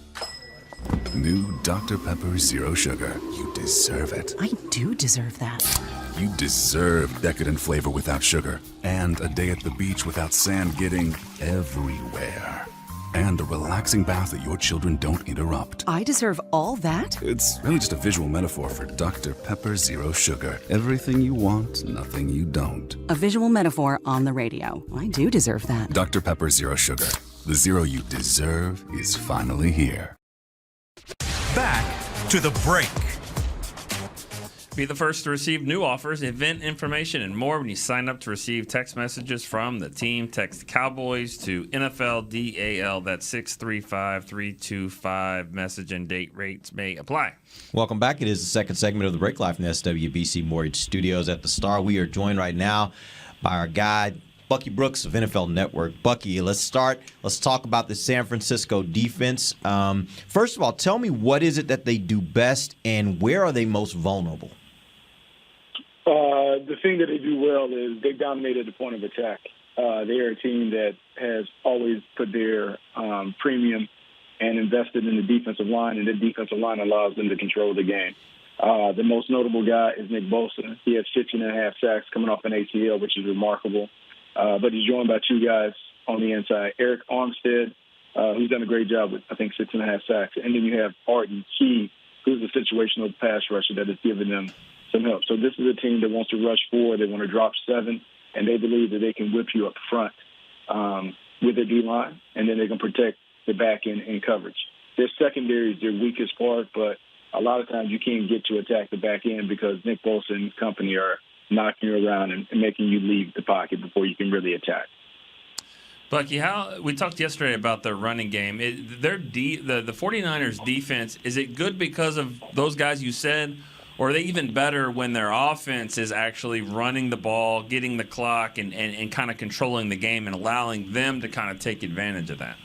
W: New Dr. Pepper Zero Sugar. You deserve it.
X: I do deserve that.
W: You deserve decadent flavor without sugar, and a day at the beach without sand getting everywhere. And a relaxing bath that your children don't interrupt.
X: I deserve all that?
W: It's really just a visual metaphor for Dr. Pepper Zero Sugar. Everything you want, nothing you don't.
X: A visual metaphor on the radio. I do deserve that.
W: Dr. Pepper Zero Sugar. The zero you deserve is finally here.
J: Back to the break.
N: Be the first to receive new offers, event information, and more when you sign up to receive text messages from the team. Text Cowboys to NFLDAL. That's 635-325. Message and date rates may apply.
M: Welcome back. It is the second segment of the break live from the SWBC Mortgage Studios at the Star. We are joined right now by our guy, Bucky Brooks of NFL Network. Bucky, let's talk about the San Francisco defense. First of all, tell me, what is it that they do best and where are they most vulnerable?
Y: The thing that they do well is they dominated the point of attack. They are a team that has always put their premium and invested in the defensive line, and the defensive line allows them to control the game. The most notable guy is Nick Bosa. He has 15.5 sacks coming off an ACL, which is remarkable. But he's joined by 2 guys on the inside. Eric Armstead, who's done a great job with, I think, 6.5 sacks. And then you have Arden Key, who's a situational pass rusher that has given them some help. So this is a team that wants to rush forward. They want to drop 7. and they believe that they can whip you up front with their D-line, and then they can protect the back end in coverage. Their secondary is their weakest part, but a lot of times you can't get to attack the back end because Nick Bosa and company are knocking you around and making you leave the pocket before you can really attack.
N: Bucky, we talked yesterday about their running game. The 49ers defense, is it good because of those guys you said, or are they even better when their offense is actually running the ball, getting the clock, and kind of controlling the game and allowing them to kind of take advantage of that?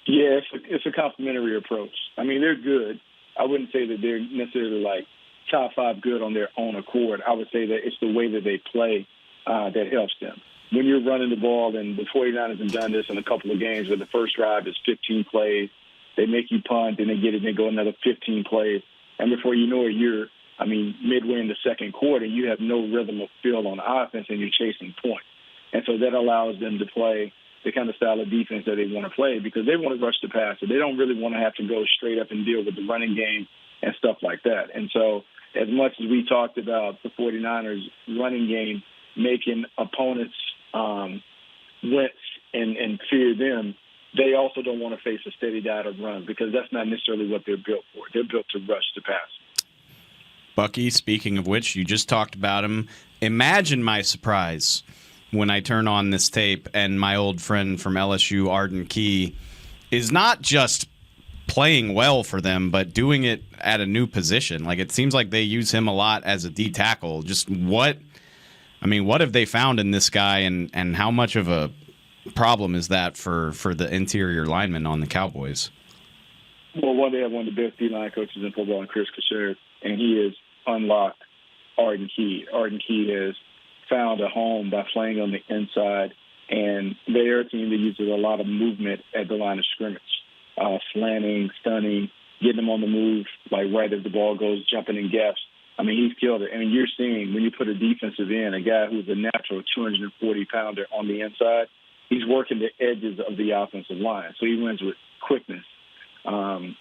Y: Yeah, it's a complementary approach. I mean, they're good. I wouldn't say that they're necessarily like top 5 good on their own accord. I would say that it's the way that they play that helps them. When you're running the ball, and the 49ers have done this in a couple of games where the first drive is 15 plays, they make you punt, and they get it, and they go another 15 plays. And before you know it, you're midway in the second quarter, you have no rhythm or feel on offense, and you're chasing points. And so that allows them to play the kind of style of defense that they want to play because they want to rush the passer. They don't really want to have to go straight up and deal with the running game and stuff like that. And so as much as we talked about the 49ers running game making opponents wince and fear them, they also don't want to face a steady diet of runs because that's not necessarily what they're built for. They're built to rush the pass.
O: Bucky, speaking of which, you just talked about him. Imagine my surprise when I turn on this tape and my old friend from LSU, Arden Key, is not just playing well for them, but doing it at a new position. Like, it seems like they use him a lot as a D tackle. Just what have they found in this guy, and how much of a problem is that for the interior linemen on the Cowboys?
Y: Well, one, they have one of the best D-line coaches in football, Chris Kasher, and he has unlocked Arden Key. Arden Key has found a home by playing on the inside, and they're a team that uses a lot of movement at the line of scrimmage, slanting, stunning, getting them on the move, like right as the ball goes, jumping in gaps. I mean, he's killed it. I mean, you're seeing when you put a defensive end, a guy who's a natural 240-pounder on the inside, he's working the edges of the offensive line. So he wins with quickness and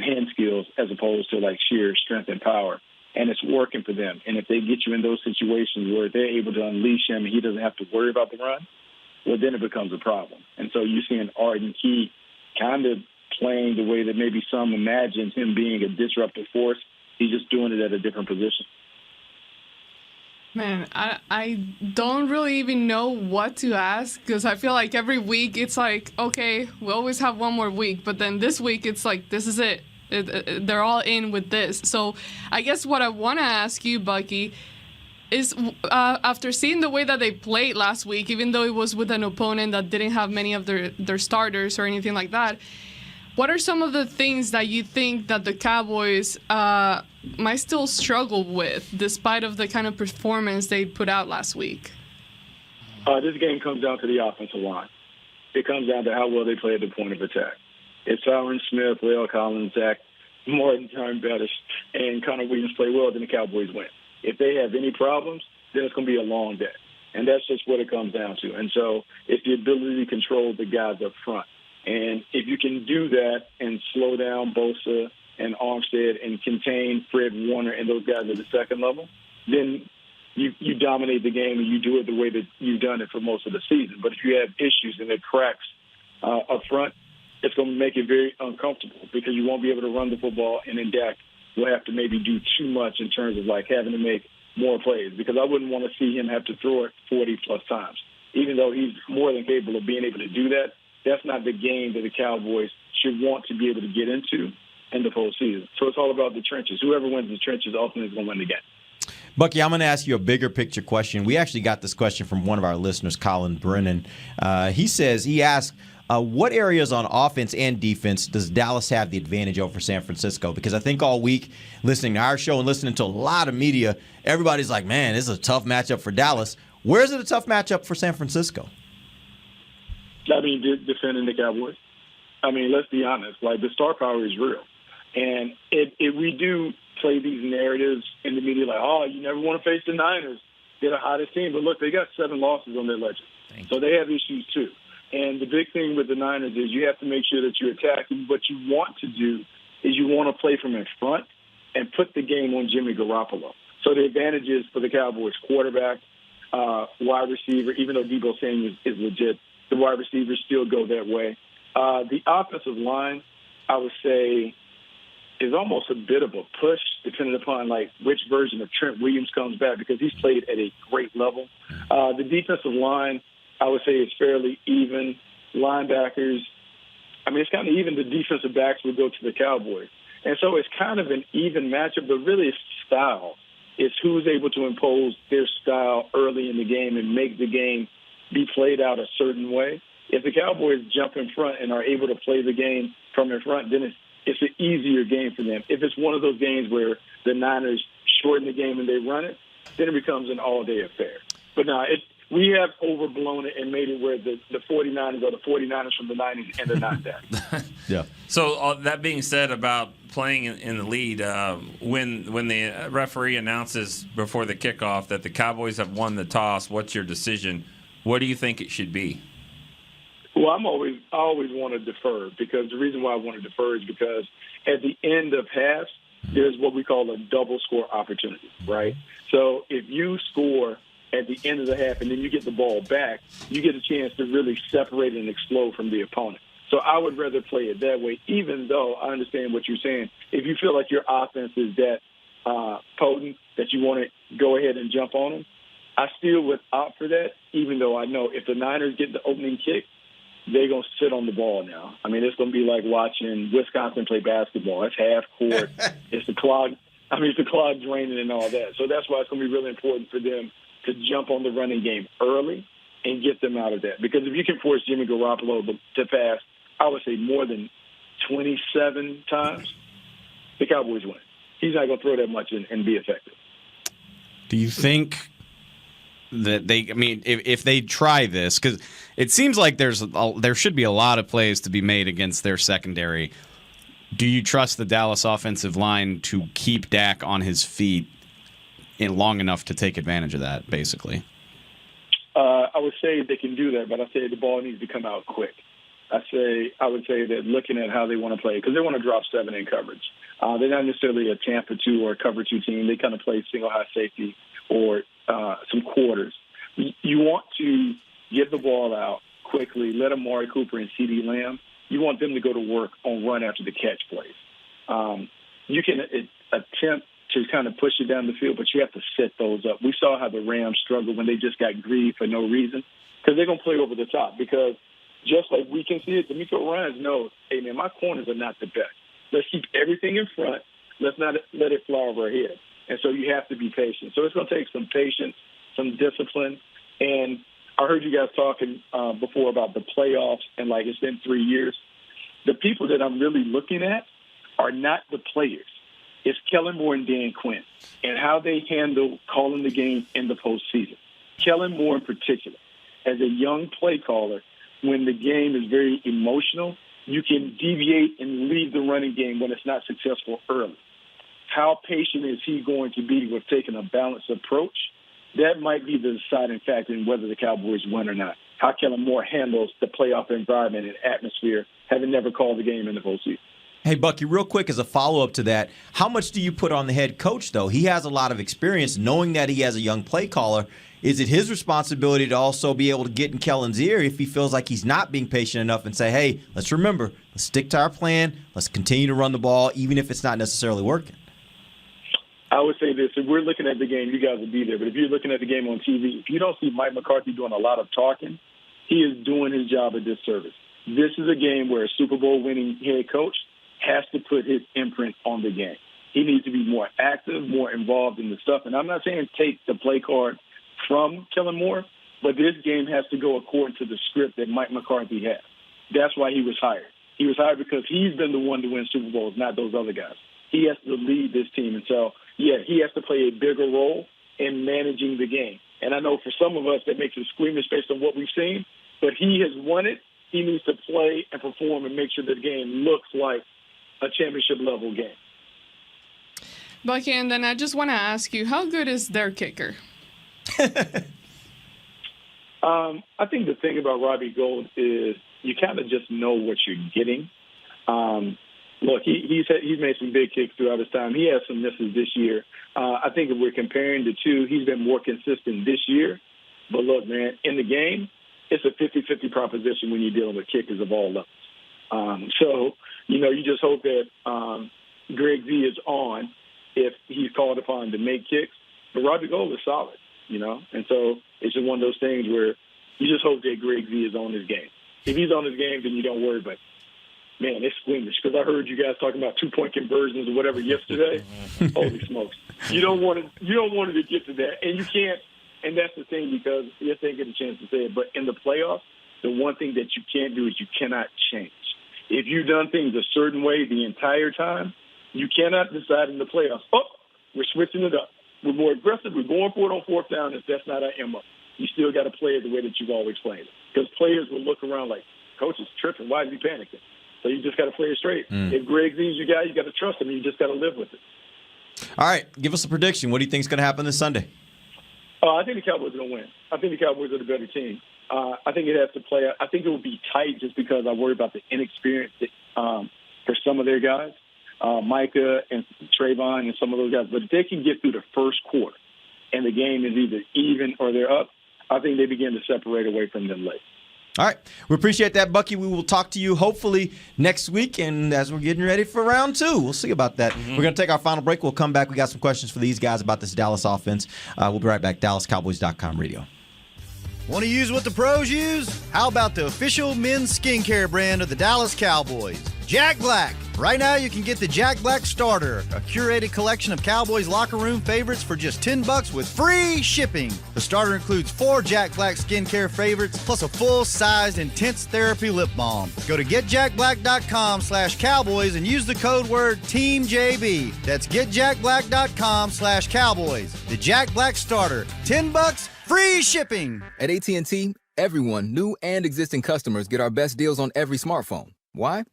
Y: hand skills as opposed to like sheer strength and power. And it's working for them. And if they get you in those situations where they're able to unleash him and he doesn't have to worry about the run, well, then it becomes a problem. And so you're seeing Arden Key kind of playing the way that maybe some imagined him being a disruptive force. He's just doing it at a different position.
P: Man, I don't really even know what to ask because I feel like every week it's like, okay, we always have one more week. But then this week it's like, this is it. They're all in with this. So I guess what I want to ask you, Bucky, is after seeing the way that they played last week, even though it was with an opponent that didn't have many of their starters or anything like that, what are some of the things that you think that the Cowboys might still struggle with despite of the kind of performance they put out last week?
Y: This game comes down to the offensive line. It comes down to how well they play at the point of attack. If Tyron Smith, La'el Collins, Zach Martin, Tyron Bettis, and Connor Williams play well, then the Cowboys win. If they have any problems, then it's going to be a long day. And that's just what it comes down to. And so it's the ability to control the guys up front. And if you can do that and slow down Bosa and Armstead and contain Fred Warner and those guys at the second level, then you dominate the game and you do it the way that you've done it for most of the season. But if you have issues and it cracks up front, it's going to make it very uncomfortable because you won't be able to run the football, and then Dak will have to maybe do too much in terms of like having to make more plays because I wouldn't want to see him have to throw it 40-plus times. Even though he's more than capable of being able to do that, that's not the game that the Cowboys should want to be able to get into in the postseason. So it's all about the trenches. Whoever wins the trenches ultimately is going to win the game.
M: Bucky, I'm going to ask you a bigger picture question. We actually got this question from one of our listeners, Colin Brennan. He asked, what areas on offense and defense does Dallas have the advantage over San Francisco? Because I think all week, listening to our show and listening to a lot of media, everybody's like, man, this is a tough matchup for Dallas. Where is it a tough matchup for San Francisco?
Y: I mean, defending the Cowboys. I mean, let's be honest. Like, the star power is real. And we do play these narratives in the media like, oh, you never want to face the Niners. They're the hottest team. But, look, they got 7 losses on their ledger. So they have issues, too. And the big thing with the Niners is you have to make sure that you're attacking. What you want to do is you want to play from in front and put the game on Jimmy Garoppolo. So the advantage is for the Cowboys quarterback, wide receiver, even though Debo Samuel is legit, the wide receivers still go that way. The offensive line, I would say, is almost a bit of a push, depending upon like which version of Trent Williams comes back, because he's played at a great level. The defensive line, I would say, is fairly even. Linebackers, I mean, it's kind of even. The defensive backs would go to the Cowboys. And so it's kind of an even matchup, but really it's style. It's who's able to impose their style early in the game and make the game be played out a certain way. If the Cowboys jump in front and are able to play the game from in front, then it's an easier game for them. If it's one of those games where the Niners shorten the game and they run it, then it becomes an all-day affair. But no, we have overblown it and made it where the 49ers are the 49ers from the 90s, and they're not that.
M: Yeah.
N: So that being said about playing in the lead, when the referee announces before the kickoff that the Cowboys have won the toss, what's your decision? What do you think it should be?
Y: Well, I always want to defer, because the reason why I want to defer is because at the end of halves, there's what we call a double score opportunity, right? So if you score at the end of the half and then you get the ball back, you get a chance to really separate and explode from the opponent. So I would rather play it that way, even though I understand what you're saying. If you feel like your offense is that potent that you want to go ahead and jump on them, I still would opt for that, even though I know if the Niners get the opening kick, they're going to sit on the ball now. I mean, it's going to be like watching Wisconsin play basketball. It's half court. It's the clock. I mean, it's the clock draining and all that. So that's why it's going to be really important for them to jump on the running game early and get them out of that. Because if you can force Jimmy Garoppolo to pass, I would say more than 27 times, the Cowboys win. He's not going to throw that much and be effective.
O: Do you think that if they try this, because it seems like there should be a lot of plays to be made against their secondary, do you trust the Dallas offensive line to keep Dak on his feet in long enough to take advantage of that, basically?
Y: I would say they can do that, but I say the ball needs to come out quick. I would say that looking at how they want to play, because they want to drop 7 in coverage. They're not necessarily a Tampa 2 or a cover 2 team. They kind of play single high safety or some quarters. You want to get the ball out quickly, let Amari Cooper and CeeDee Lamb. You want them to go to work on run after the catch plays. You can attempt to kind of push it down the field, but you have to set those up. We saw how the Rams struggled when they just got greedy for no reason, because they're going to play over the top. Because just like we can see it, D'Amico Ryans knows, hey, man, my corners are not the best. Let's keep everything in front. Let's not let it fly over our head. And so you have to be patient. So it's going to take some patience, some discipline. And I heard you guys talking before about the playoffs, and like it's been 3 years. The people that I'm really looking at are not the players. It's Kellen Moore and Dan Quinn and how they handle calling the game in the postseason. Kellen Moore in particular, as a young play caller, when the game is very emotional, you can deviate and leave the running game when it's not successful early. How patient is he going to be with taking a balanced approach? That might be the deciding factor in whether the Cowboys win or not. How Kellen Moore handles the playoff environment and atmosphere, having never called the game in the postseason.
M: Hey, Bucky, real quick as a follow-up to that, how much do you put on the head coach, though? He has a lot of experience knowing that he has a young play caller. Is it his responsibility to also be able to get in Kellen's ear if he feels like he's not being patient enough and say, hey, let's remember, let's stick to our plan, let's continue to run the ball, even if it's not necessarily working?
Y: I would say this. If we're looking at the game, you guys will be there. But if you're looking at the game on TV, if you don't see Mike McCarthy doing a lot of talking, he is doing his job a disservice. This is a game where a Super Bowl winning head coach has to put his imprint on the game. He needs to be more active, more involved in the stuff. And I'm not saying take the play card from Kellen Moore, but this game has to go according to the script that Mike McCarthy has. That's why he was hired. He was hired because he's been the one to win Super Bowls, not those other guys. He has to lead this team. And so, yeah, he has to play a bigger role in managing the game. And I know for some of us that makes it squeamish based on what we've seen, but he has won it. He needs to play and perform and make sure the game looks like a championship-level game.
P: Bucky, and then I just want to ask you, how good is their kicker?
Y: I think the thing about Robbie Gould is you kind of just know what you're getting. Look, he's made some big kicks throughout his time. He has some misses this year. I think if we're comparing the two, he's been more consistent this year But look, man, in the game, it's a 50-50 proposition when you're dealing with kickers of all levels. So, you just hope that Greg Z is on if he's called upon to make kicks. But Roger Gold is solid, and so it's just one of those things where you just hope that Greg Z is on his game. If he's on his game, then you don't worry. But man, it's squeamish because I heard you guys talking about 2-point conversions or whatever yesterday. Holy smokes! You don't want it to get to that, and you can't. And that's the thing, because yes, they get a chance to say it, but in the playoffs, the one thing that you can't do is you cannot change. If you've done things a certain way the entire time, you cannot decide in the playoffs, we're switching it up. We're more aggressive. We're going for it on fourth down. If that's not our MO, you still got to play it the way that you've always played it. Because players will look around like, coach is tripping. Why is he panicking? So you just got to play it straight. If Greg Z's your guy, you got to trust him. You just got to live with it.
M: All right, give us a prediction. What do you think is going to happen this Sunday?
Y: I think the Cowboys are going to win. I think the Cowboys are the better team. I think it has to play. I think it will be tight just because I worry about the inexperience for some of their guys, Micah and Trayvon and some of those guys. But if they can get through the first quarter and the game is either even or they're up, I think they begin to separate away from them late.
M: All right. We appreciate that, Bucky. We will talk to you hopefully next week, and as we're getting ready for round 2. We'll see about that. We're going to take our final break. We'll come back. We got some questions for these guys about this Dallas offense. We'll be right back. DallasCowboys.com radio.
B: Want to use what the pros use? How about the official men's skincare brand of the Dallas Cowboys, Jack Black? Right now, you can get the Jack Black Starter, a curated collection of Cowboys locker room favorites for just $10 with free shipping. The starter includes 4 Jack Black skincare favorites, plus a full-sized intense therapy lip balm. Go to getjackblack.com/Cowboys and use the code word TEAMJB. That's getjackblack.com/Cowboys. The Jack Black Starter, $10, free shipping.
Q: At AT&T, everyone, new and existing customers, get our best deals on every smartphone. Why?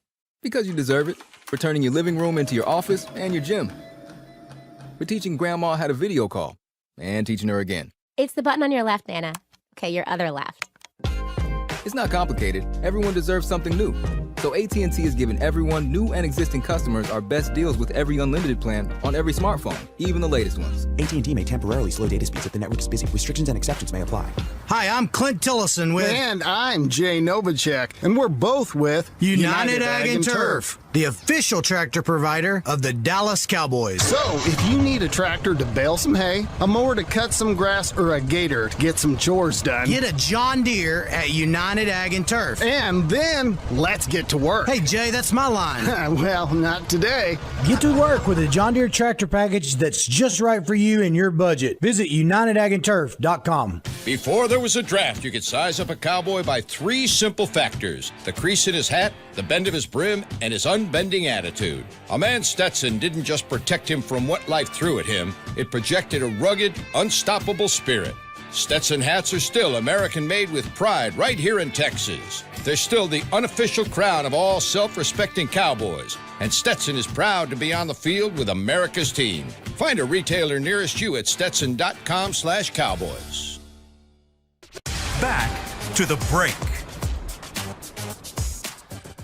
Q: Because you deserve it. For turning your living room into your office and your gym. For teaching grandma how to video call and teaching her again.
R: It's the button on your left, Nana. Okay, your other left.
Q: It's not complicated. Everyone deserves something new. So AT&T is giving everyone, new and existing customers, our best deals with every unlimited plan on every smartphone, even the latest ones.
S: AT&T may temporarily slow data speeds if the network is busy. Restrictions and exceptions may apply.
T: Hi, I'm Clint Tillison with...
U: And I'm Jay Novacek, and we're both with...
T: United Ag and Turf, the official tractor provider of the Dallas Cowboys.
U: So, if you need a tractor to bale some hay, a mower to cut some grass, or a gator to get some chores done...
T: Get a John Deere at United Ag and Turf.
U: And then, let's get to work.
T: Hey, Jay, that's my line.
U: Well, not today.
T: Get to work with a John Deere tractor package that's just right for you and your budget. Visit UnitedAgAndTurf.com.
V: Before there was a draft, you could size up a cowboy by 3 simple factors: the crease in his hat, the bend of his brim, and his unbending attitude. A man's Stetson didn't just protect him from what life threw at him, it projected a rugged, unstoppable spirit. Stetson hats are still American-made with pride right here in Texas. They're still the unofficial crown of all self-respecting cowboys, and Stetson is proud to be on the field with America's team. Find a retailer nearest you at Stetson.com/Cowboys.
J: Back to the break.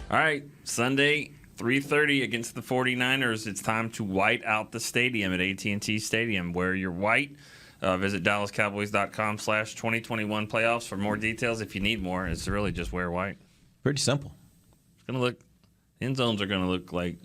N: All right, Sunday, 3:30 against the 49ers. It's time to white out the stadium at AT&T Stadium. Wear your white. Visit DallasCowboys.com/2021 playoffs for more details. If you need more, it's really just wear white.
M: Pretty simple.
N: It's gonna look. End zones are gonna look like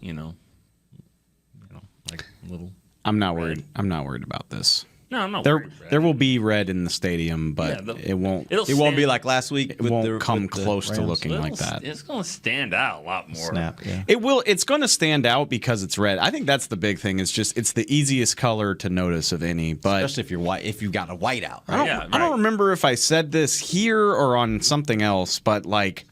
N: like little.
O: I'm not worried. I'm not worried about this.
N: No, I'm not
O: there,
N: worried.
O: There will be red in the stadium, but it won't.
M: It won't be like last week.
O: It won't come close to looking like that.
N: It's going to stand out a lot more.
M: Snap. Yeah.
O: It will. It's going to stand out because it's red. I think that's the big thing. It's the easiest color to notice of any. But
M: especially if you're white, if you've got a white out.
O: Right? I don't remember if I said this here or on something else, but like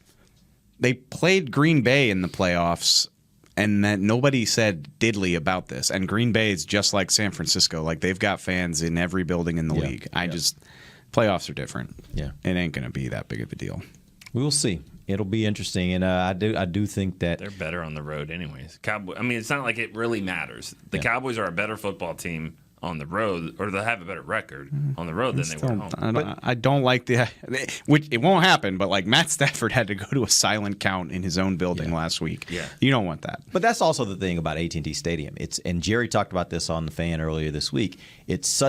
O: they played Green Bay in the playoffs. And that nobody said diddly about this. And Green Bay is just like San Francisco. Like, they've got fans in every building in the league. Playoffs are different.
M: Yeah.
O: It ain't going to be that big of a deal.
M: We will see. It'll be interesting. And I do think that
N: they're better on the road anyways. It's not like it really matters. The Cowboys are a better football team on the road, or they'll have a better record on the road than they were at home.
O: I don't like which it won't happen, but like Matt Stafford had to go to a silent count in his own building last week.
N: Yeah.
O: You don't want that.
M: But that's also the thing about AT&T Stadium. And Jerry talked about this on The Fan earlier this week. It's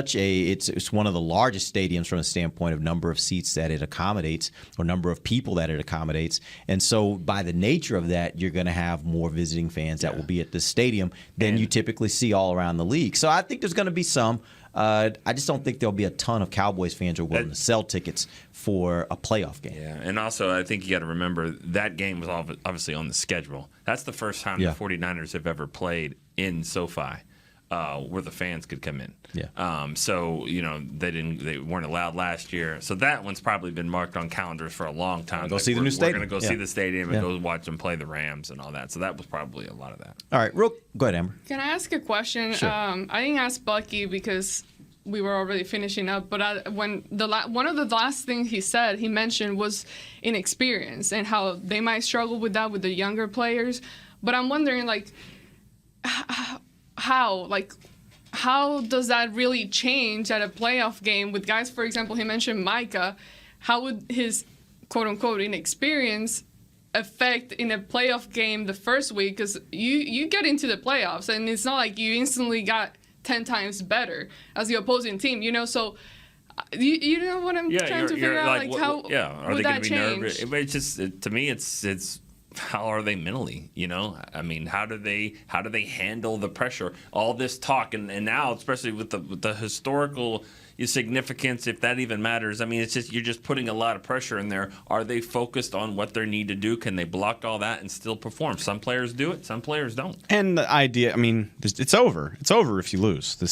M: one of the largest stadiums from the standpoint of number of seats that it accommodates or number of people that it accommodates. And so by the nature of that, you're going to have more visiting fans that will be at this stadium than you typically see all around the league. So I think there's going to be some. I just don't think there'll be a ton of Cowboys fans who are willing to sell tickets for a playoff game.
N: Yeah, and also I think you got to remember that game was obviously on the schedule. That's the first time the 49ers have ever played in SoFi where the fans could come in.
M: Yeah.
N: So they weren't allowed last year. So that one's probably been marked on calendars for a long time.
M: Go see the new stadium.
N: We're going to go see the stadium and go watch them play the Rams and all that. So that was probably a lot of that.
M: All right, go ahead, Amber.
P: Can I ask a question?
M: Sure.
P: I didn't ask Bucky because we were already finishing up, but when one of the last things he mentioned was inexperience and how they might struggle with that with the younger players. But I'm wondering, like, how does that really change at a playoff game with guys? For example, he mentioned Micah. How would his quote unquote inexperience affect in a playoff game the first week? Because you get into the playoffs and it's not like you instantly got 10 times better as the opposing team, so you know what I'm trying to figure out, like how
N: are
P: would
N: they
P: that change?
N: Nervous? It's just to me it's how are they mentally? I mean, how do they handle the pressure? All this talk and now, especially with the historical significance, if that even matters. I mean, it's just you're just putting a lot of pressure in there. Are they focused on what they need to do? Can they block all that and still perform? Some players do it, some players don't.
O: And the idea, I mean, it's over. It's over if you lose. The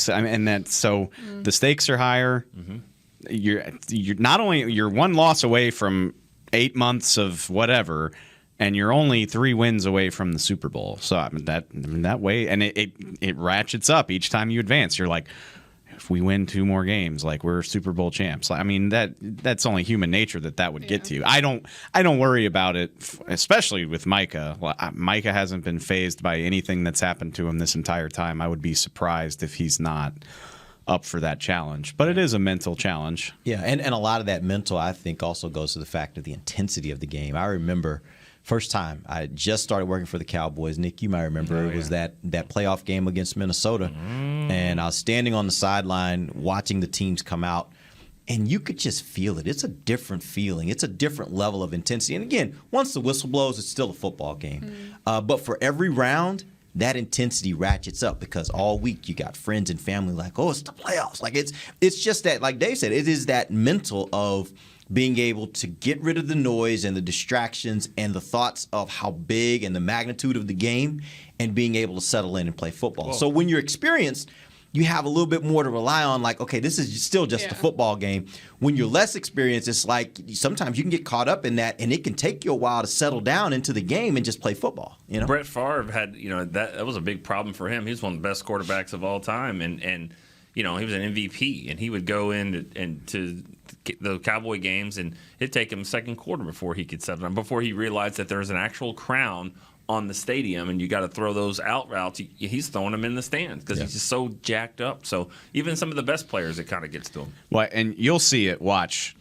O: stakes are higher. Mm-hmm. You're not only you're one loss away from 8 months of whatever. And you're only 3 wins away from the Super Bowl. So that way, and it ratchets up each time you advance. You're like, if we win 2 more games, like we're Super Bowl champs. I mean, that's only human nature that would get to you. I don't worry about it, especially with Micah. Micah hasn't been fazed by anything that's happened to him this entire time. I would be surprised if he's not up for that challenge. But it is a mental challenge.
M: Yeah, and a lot of that mental, I think, also goes to the fact of the intensity of the game. I remember first time I just started working for the Cowboys. Nick, you might remember it was that playoff game against Minnesota. And I was standing on the sideline watching the teams come out, and you could just feel it. It's a different feeling. It's a different level of intensity. And again, once the whistle blows, it's still a football game. But for every round, that intensity ratchets up because all week you got friends and family like, oh, it's the playoffs. Like it's just that, like Dave said, it is that mental of being able to get rid of the noise and the distractions and the thoughts of how big and the magnitude of the game and being able to settle in and play football. Whoa. So when you're experienced, you have a little bit more to rely on, like, okay, this is still just a football game. When you're less experienced, it's like sometimes you can get caught up in that, and it can take you a while to settle down into the game and just play football.
N: Brett Favre had, that was a big problem for him. He was one of the best quarterbacks of all time, and he was an MVP, and he would go in to the Cowboy games, and it'd take him second quarter before he could settle down, before he realized that there was an actual crown on the stadium, and you got to throw those out routes. He's throwing them in the stands because he's just so jacked up. So even some of the best players, it kind of gets to him.
O: Well, and you'll see it. Watch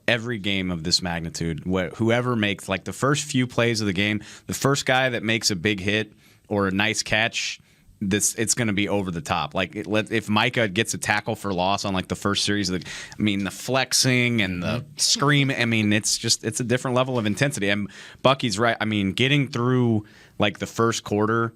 O: every game of this magnitude. Whoever makes like the first few plays of the game, the first guy that makes a big hit or a nice catch, it's going to be over the top. Like if Micah gets a tackle for loss on like the first series of the flexing and the scream. I mean, it's a different level of intensity. And Bucky's right. I mean, getting through like the first quarter,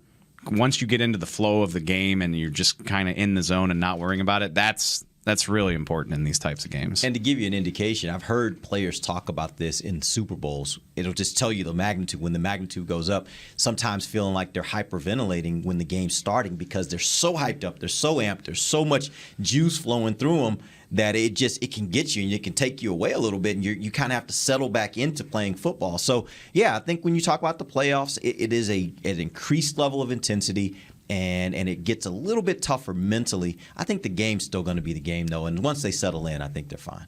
O: once you get into the flow of the game and you're just kind of in the zone and not worrying about it, that's really important in these types of games.
M: And to give you an indication, I've heard players talk about this in Super Bowls. It'll just tell you the magnitude. When the magnitude goes up, sometimes feeling like they're hyperventilating when the game's starting because they're so hyped up, they're so amped, there's so much juice flowing through them that it can get you and it can take you away a little bit, and you kind of have to settle back into playing football. So, yeah, I think when you talk about the playoffs, it is an increased level of intensity. And it gets a little bit tougher mentally. I think the game's still going to be the game, though. And once they settle in, I think they're fine.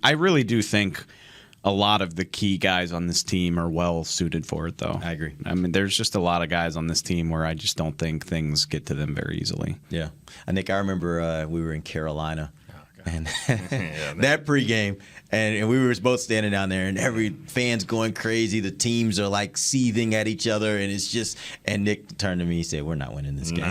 O: I really do think a lot of the key guys on this team are well suited for it, though.
M: I agree.
O: I mean, there's just a lot of guys on this team where I just don't think things get to them very easily.
M: Yeah. I think I remember we were in Carolina. And that pregame, and we were both standing down there, and every fan's going crazy. The teams are like seething at each other, and it's just. And Nick turned to me and said, "We're not winning this game."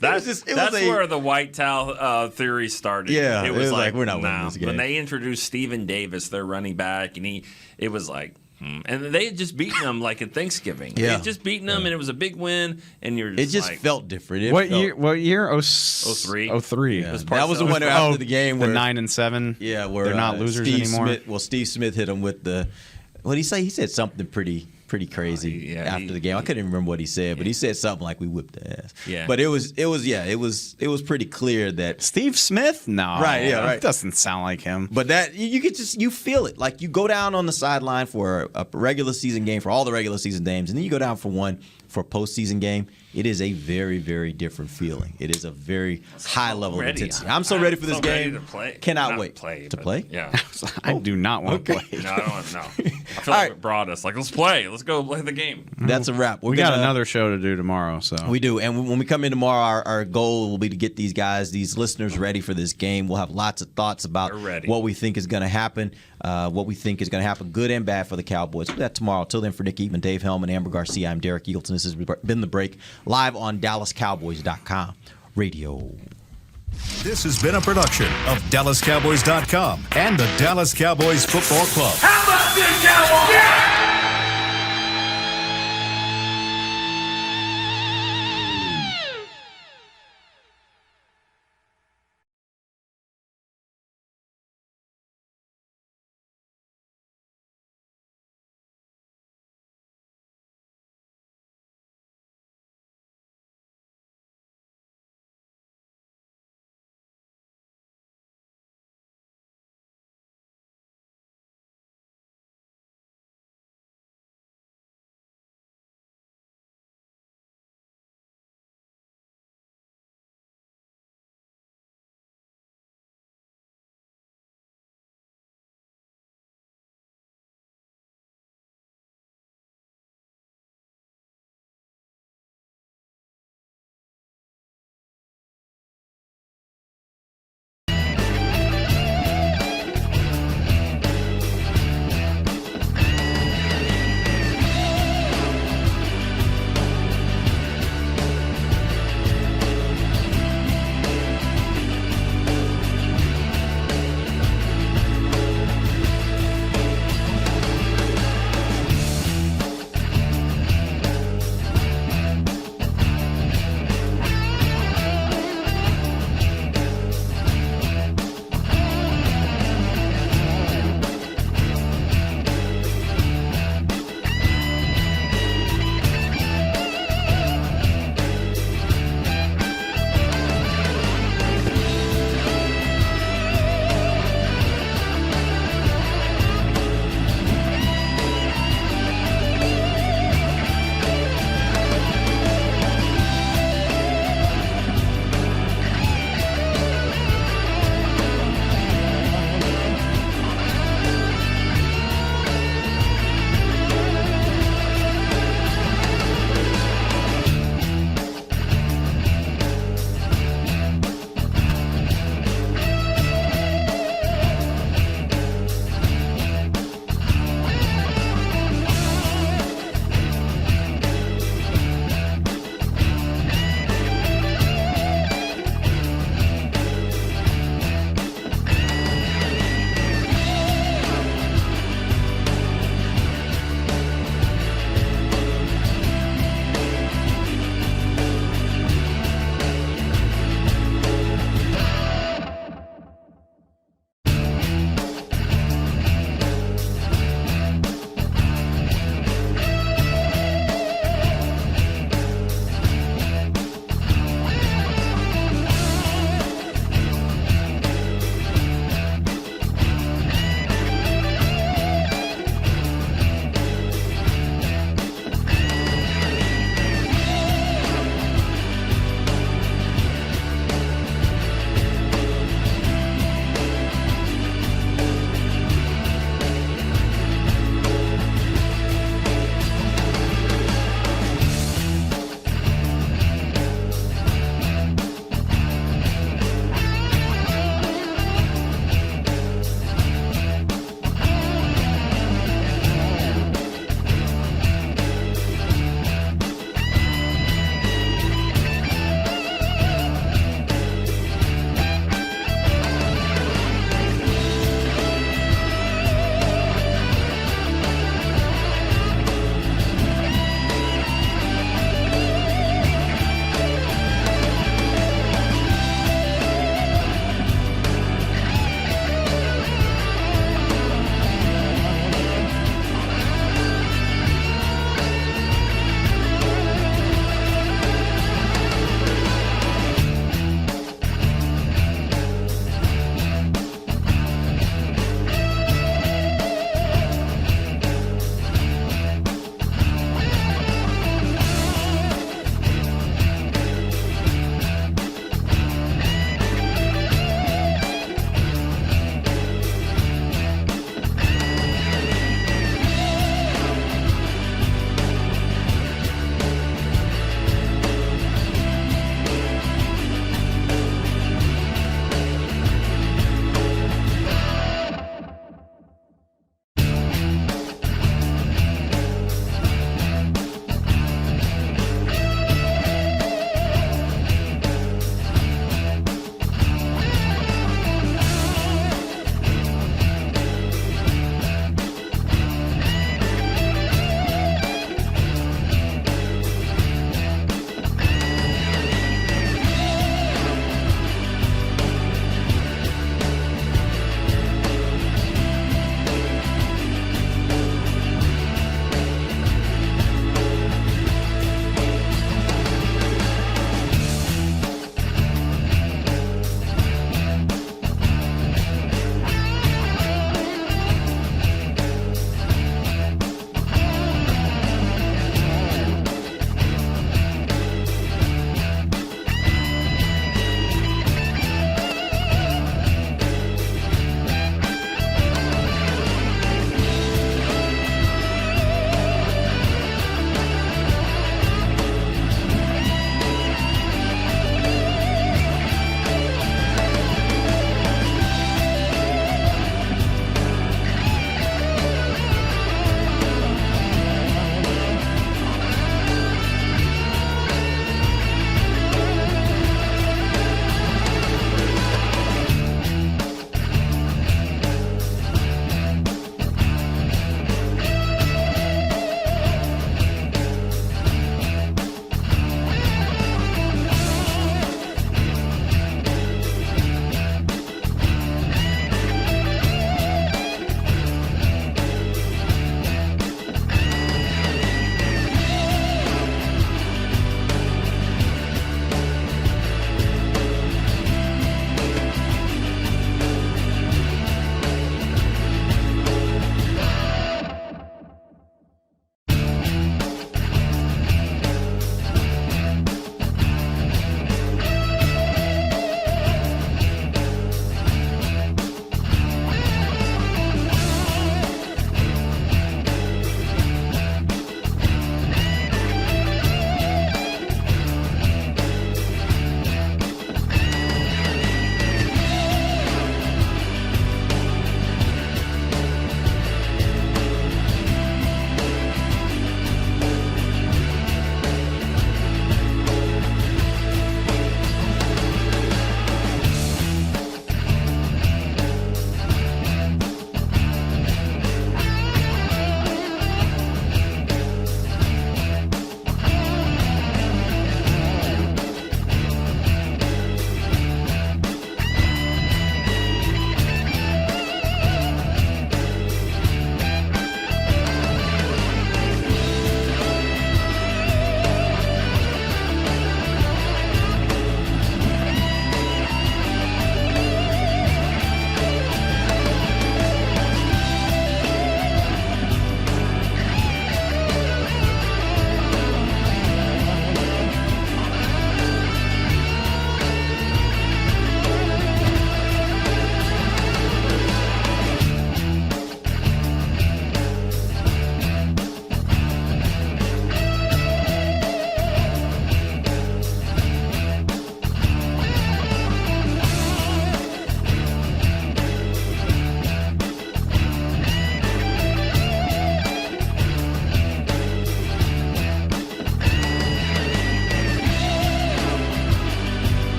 N: That's where the white towel theory started.
M: Yeah,
N: it was like
M: we're not winning this game.
N: When they introduced Stephen Davis, their running back, and it was like. And they had just beaten them like at Thanksgiving. They had just beaten them, and it was a big win. And you're just
M: it just felt different.
O: What year?
N: 03.
O: 03.
M: Yeah. That was the one after the game where
O: the 9-7.
M: Yeah, where
O: they're not losers
M: Steve
O: anymore.
M: Steve Smith hit him with the. What did he say? He said something pretty crazy after the game. I couldn't even remember what he said, but he said something like we whipped the ass.
N: Yeah.
M: But it was pretty clear that
O: Steve Smith? No.
M: Right, yeah, right.
O: Doesn't sound like him.
M: But that you could you feel it. Like you go down on the sideline for a regular season game, for all the regular season games, and then you go down for one for a postseason game. It is a very, very different feeling. It is a very high level of intensity. I'm so ready for this game.
N: Ready to play.
M: Cannot wait to play.
N: Yeah.
O: I do not want to play.
N: No, I don't want to. No. I feel like it brought us. Like, let's play. Let's go play the game.
M: That's a wrap.
O: We got another show to do tomorrow. So
M: we do. And when we come in tomorrow, our goal will be to get these listeners ready for this game. We'll have lots of thoughts about what we think is going to happen, good and bad for the Cowboys. We'll do that tomorrow. Till then, for Nick Eatman, Dave Hellman, Amber Garcia, I'm Derek Eagleton. This has been The Break, live on DallasCowboys.com radio.
J: This has been a production of DallasCowboys.com and the Dallas Cowboys Football Club.
K: How about this, Cowboys? Yeah!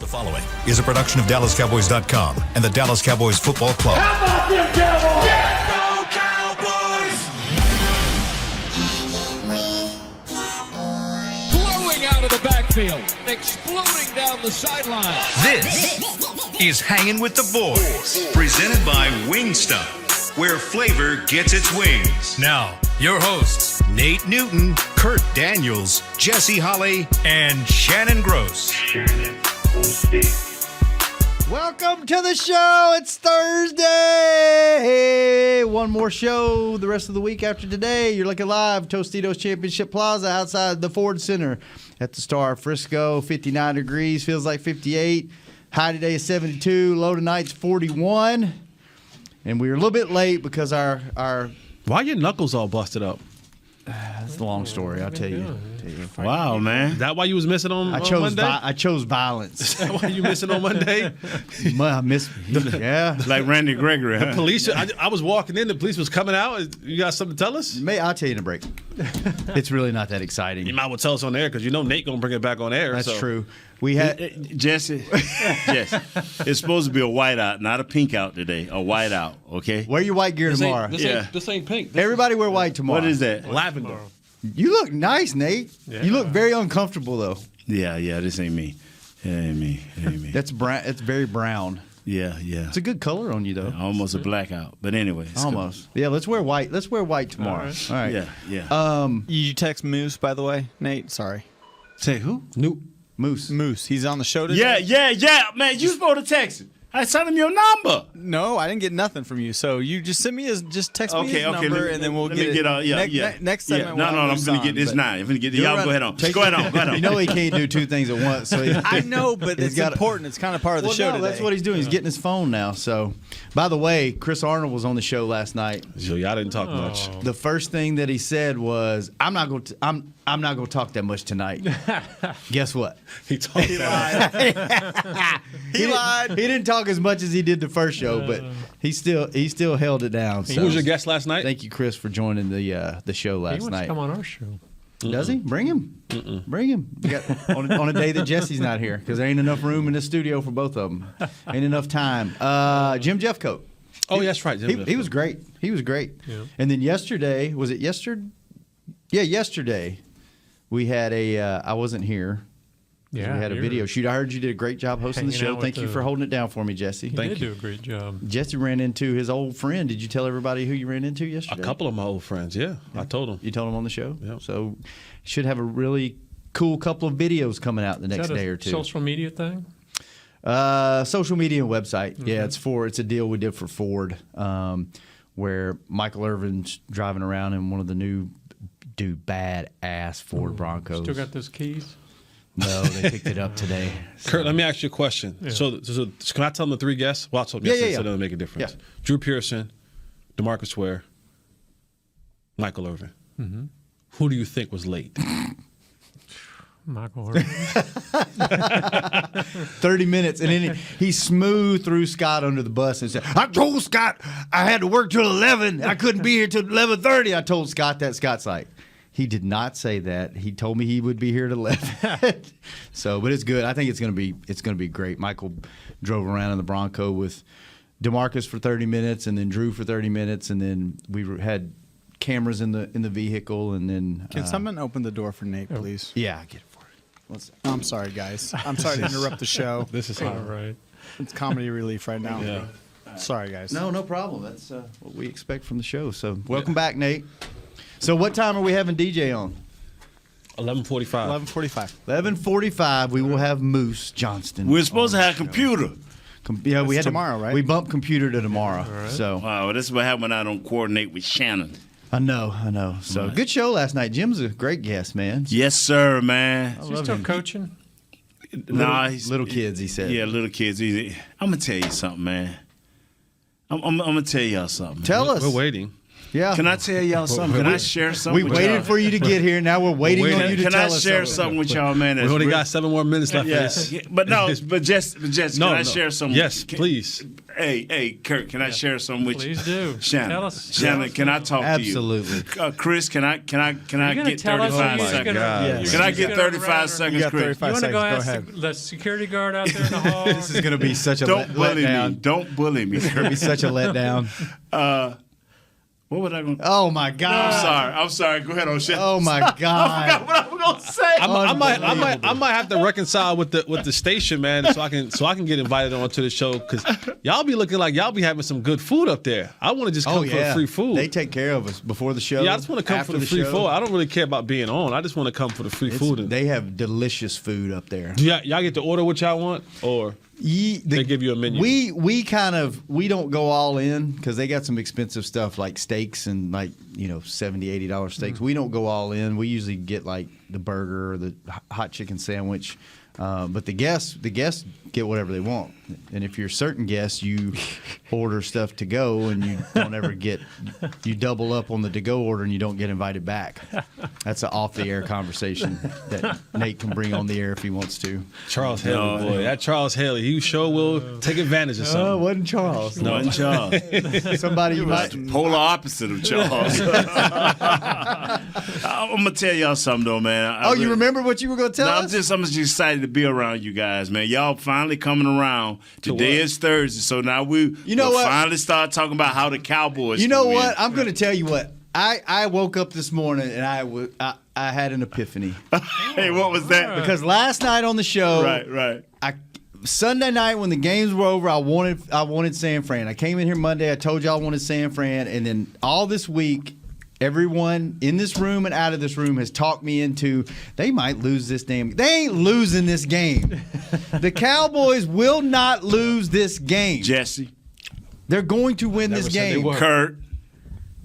J: following is a production of DallasCowboys.com and the Dallas Cowboys Football Club.
K: How about them Cowboys? Yeah! Go Cowboys!
V: Blowing out of the backfield, exploding down the sideline.
J: This is Hanging with the Boys, presented by Wingstop, where flavor gets its wings. Now, your hosts, Nate Newton, Kurt Daniels, Jesse Holley, and Shannon Gross.
B: Welcome to the show. It's Thursday. One more show the rest of the week after today. You're looking live, Tostitos Championship Plaza outside the Ford Center at the Star Frisco. 59 degrees, feels like 58. High today is 72. Low tonight's 41. And we were a little bit late because our
C: Why are your knuckles all busted up?
B: That's a long story, I'll tell you.
C: Wow, man. Is that why you was missing on Monday?
B: I chose violence.
C: Is that why you missing on Monday?
B: I missed. Yeah.
D: Like Randy Gregory, huh?
C: The police, I was walking in, the police was coming out. You got something to tell us?
B: I'll tell you in a break. It's really not that exciting.
C: You might well tell us on air because you know Nate going to bring it back on air.
B: That's true. We had
D: Jesse. Yes, it's supposed to be a white out, not a pink out today. A white out, okay?
B: Wear your white gear tomorrow.
C: This ain't pink.
B: Everybody wear white tomorrow.
D: What is that?
C: Lavender.
B: You look nice, Nate. Yeah. You look very uncomfortable though.
D: Yeah. This ain't me. It ain't me.
B: That's brown. It's very brown.
D: Yeah.
B: It's a good color on you though.
D: Almost a blackout, but anyway.
B: Almost. Cool. Yeah. Let's wear white. Let's wear white tomorrow. All right.
D: Yeah.
F: You text Moose, by the way, Nate. Sorry.
D: Say who?
B: Moose.
F: He's on the show today.
D: Yeah. Man, you supposed to text him. I sent him your number.
F: No, I didn't get nothing from you. So you just send me text me his number, and then we'll get it. Next segment.
D: No, I'm going to get this now. I'm going to get the. Y'all go ahead on. Go ahead on.
B: You know he can't do two things at once. So
F: I know, but it's important. It's kind of part of the show today.
B: That's what he's doing. He's getting his phone now. So, by the way, Chris Arnold was on the show last night.
C: So y'all didn't talk much.
B: The first thing that he said was, "I'm not going to talk that much tonight." Guess what?
C: He
B: lied. He lied. He didn't talk as much as he did the first show, but he still held it down.
C: Who was your guest last night?
B: Thank you, Chris, for joining the show last night.
H: He wants to come on our show.
B: Does he? Bring him. Bring him. On a day that Jesse's not here because there ain't enough room in the studio for both of them. Ain't enough time. Jim Jeffcoat.
C: Oh, that's right.
B: He was great. He was great. Yeah. And then yesterday, was it yesterday? Yeah, yesterday we had I wasn't here. Yeah, we had a video shoot. I heard you did a great job hosting the show. Thank you for holding it down for me, Jesse.
H: Thank you. You did do a great job.
B: Jesse ran into his old friend. Did you tell everybody who you ran into yesterday?
C: A couple of my old friends, yeah. I told them.
B: You told them on the show?
C: Yeah.
B: So should have a really cool couple of videos coming out the next day or two.
H: Social media thing?
B: Social media and website. Okay. Yeah, it's a deal we did for Ford where Michael Irvin's driving around in one of the new badass Ford Broncos.
H: Still got those keys?
B: No, they picked it up today.
C: So. Kurt, let me ask you a question. Yeah. So can I tell them the three guests? Well, I told them yesterday, so it doesn't make a difference. Yeah. Drew Pearson, DeMarcus Ware, Michael Irvin. Mm-hmm. Who do you think was late?
H: Michael Irvin.
B: 30 minutes, and then he smooth through Scott under the bus and said, I told Scott I had to work till 11. I couldn't be here till 11:30. I told Scott that. Scott's like, he did not say that. He told me he would be here at 11. So, but it's good. I think it's going to be great. Michael drove around in the Bronco with DeMarcus for 30 minutes, and then Drew for 30 minutes, and then we had cameras in the vehicle, and then
F: can someone open the door for Nate, please?
B: Yeah, I'll get it for you.
F: I'm sorry, guys. I'm sorry to interrupt the show.
C: This is
H: all right.
F: It's comedy relief right now.
C: Yeah.
F: Sorry, guys.
B: No problem. That's what we expect from the show. So, welcome back, Nate. So what time are we having DJ on?
C: 11:45.
B: 11:45. We will have Moose Johnston.
D: We're supposed to have computer.
B: Yeah, we had
F: tomorrow, right?
B: We bumped computer to tomorrow.
H: Right.
B: So
D: wow, this is what happened when I don't coordinate with Shannon.
B: I know. So
D: right.
B: Good show last night. Jim's a great guest, man.
D: Yes, sir, man.
H: Is he still coaching?
D: He's
B: little kids. He said.
D: Yeah, little kids. I'm gonna tell you something, man. I'm gonna tell y'all something.
B: Tell us.
C: We're waiting.
A: Yeah.
D: Can I tell y'all something? Can I share something?
A: We waited for you to get here. Now we're waiting on you to tell us.
D: Can I share something with y'all, man?
C: We only got 7 more minutes left.
D: Yes, but Jess, can I share something?
C: Yes, please.
D: Hey, Kurt, can I share something with you?
H: Please do.
D: Shannon,
H: Tell us.
D: Shannon, can I talk to you?
A: Absolutely.
D: Chris, can I get 35 seconds?
H: Yes.
D: Can I get 35 seconds,
A: You got
D: Chris?
A: 35
H: You want to go
A: seconds.
H: ask the security guard out there in the hall?
A: This is going to be such a
D: Don't bully
A: letdown.
D: me. Don't bully me.
A: It's going to be such a letdown.
D: What was I going to
A: Oh, my God.
D: I'm sorry. Go ahead, O'Shea.
A: Oh, my God.
D: I forgot what I was going to say.
C: I might have to reconcile with the station, man, so I can get invited onto the show, because y'all be looking like y'all be having some good food up there. I want to just come for the free food.
A: They take care of us before the show.
C: Yeah, I just want to come for the free food. I don't really care about being on. I just want to come for the free food.
A: They have delicious food up there.
C: Y'all get to order what y'all want, or they give you a menu?
A: We don't go all in because they got some expensive stuff like steaks and like $70, $80 steaks.
C: Mm-hmm.
A: We don't go all in. We usually get like the burger or the hot chicken sandwich. But the guests get whatever they want. And if you're certain guests, you order stuff to go and you don't ever you double up on the to-go order and you don't get invited back. That's an off-the-air conversation that Nate can bring on the air if he wants to.
C: Charles Haley, boy. That Charles Haley, he sure will take advantage of something.
A: Oh, it wasn't Charles.
D: No, wasn't Charles.
A: Somebody you might.
D: The polar opposite of Charles. I'm going to tell y'all something, though, man.
A: You remember what you were going to tell us?
D: I'm just excited to be around you guys, man. Y'all finally coming around. Today is Thursday, so now we'll finally start talking about how the Cowboys.
A: You know what? I'm going to tell you what. I woke up this morning and I had an epiphany.
D: Hey, what was that?
A: Because last night on the show,
D: right.
A: Sunday night when the games were over, I wanted San Fran. I came in here Monday. I told you I wanted San Fran, and then all this week, everyone in this room and out of this room has talked me into they might lose this damn. They ain't losing this game. The Cowboys will not lose this game.
D: Jesse,
A: they're going to win this game.
D: Kurt.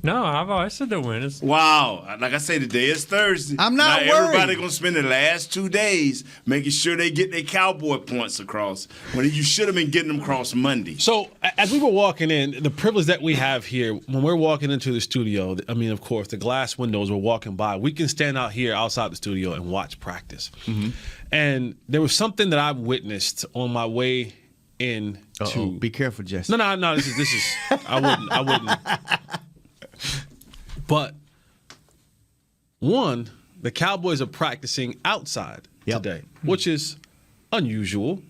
H: No, I've always said they'll win.
D: Wow. Like I say, today is Thursday.
A: I'm not worried.
D: Everybody going to spend the last 2 days making sure they get their Cowboy points across when you should have been getting them across Monday.
C: So as we were walking in, the privilege that we have here, when we're walking into the studio, I mean, of course, the glass windows we're walking by, we can stand out here outside the studio and watch practice. Mm-hmm. And there was something that I witnessed on my way in.
A: Be careful, Jesse.
C: No. This is. I wouldn't. But one, the Cowboys are practicing outside today, which is unusual.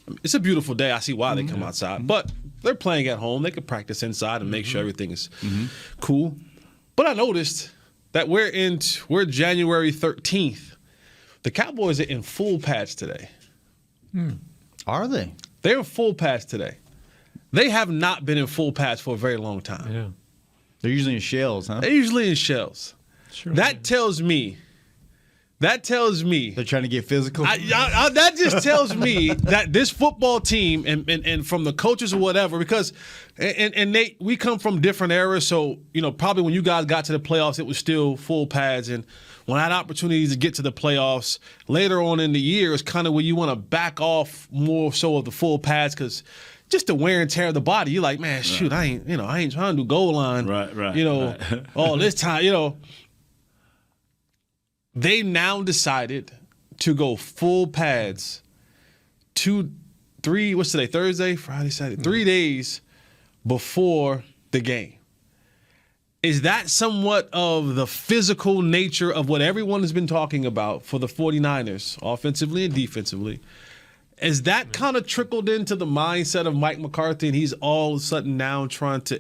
C: I mean, it's a beautiful day. I see why they come outside, but they're playing at home. They could practice inside and make sure everything is cool. But I noticed that we're January 13th. The Cowboys are in full pads today.
A: Are they?
C: They're in full pads today. They have not been in full pads for a very long time.
H: Yeah.
A: They're usually in shells, huh?
C: They're usually in shells.
H: Sure.
C: That tells me
A: they're trying to get physical.
C: That just tells me that this football team and from the coaches or whatever, because and Nate, we come from different eras, so probably when you guys got to the playoffs, it was still full pads, and when I had opportunities to get to the playoffs later on in the year, it's kind of where you want to back off more so of the full pads because. Just the wear and tear of the body. You're like, man, shoot, I ain't trying to do goal line.
D: Right.
C: All this time, They now decided to go full pads 2, 3, what's today? Thursday, Friday, Saturday, 3 days before the game. Is that somewhat of the physical nature of what everyone has been talking about for the 49ers, offensively and defensively? Is that kind of trickled into the mindset of Mike McCarthy, and he's all of a sudden now trying to,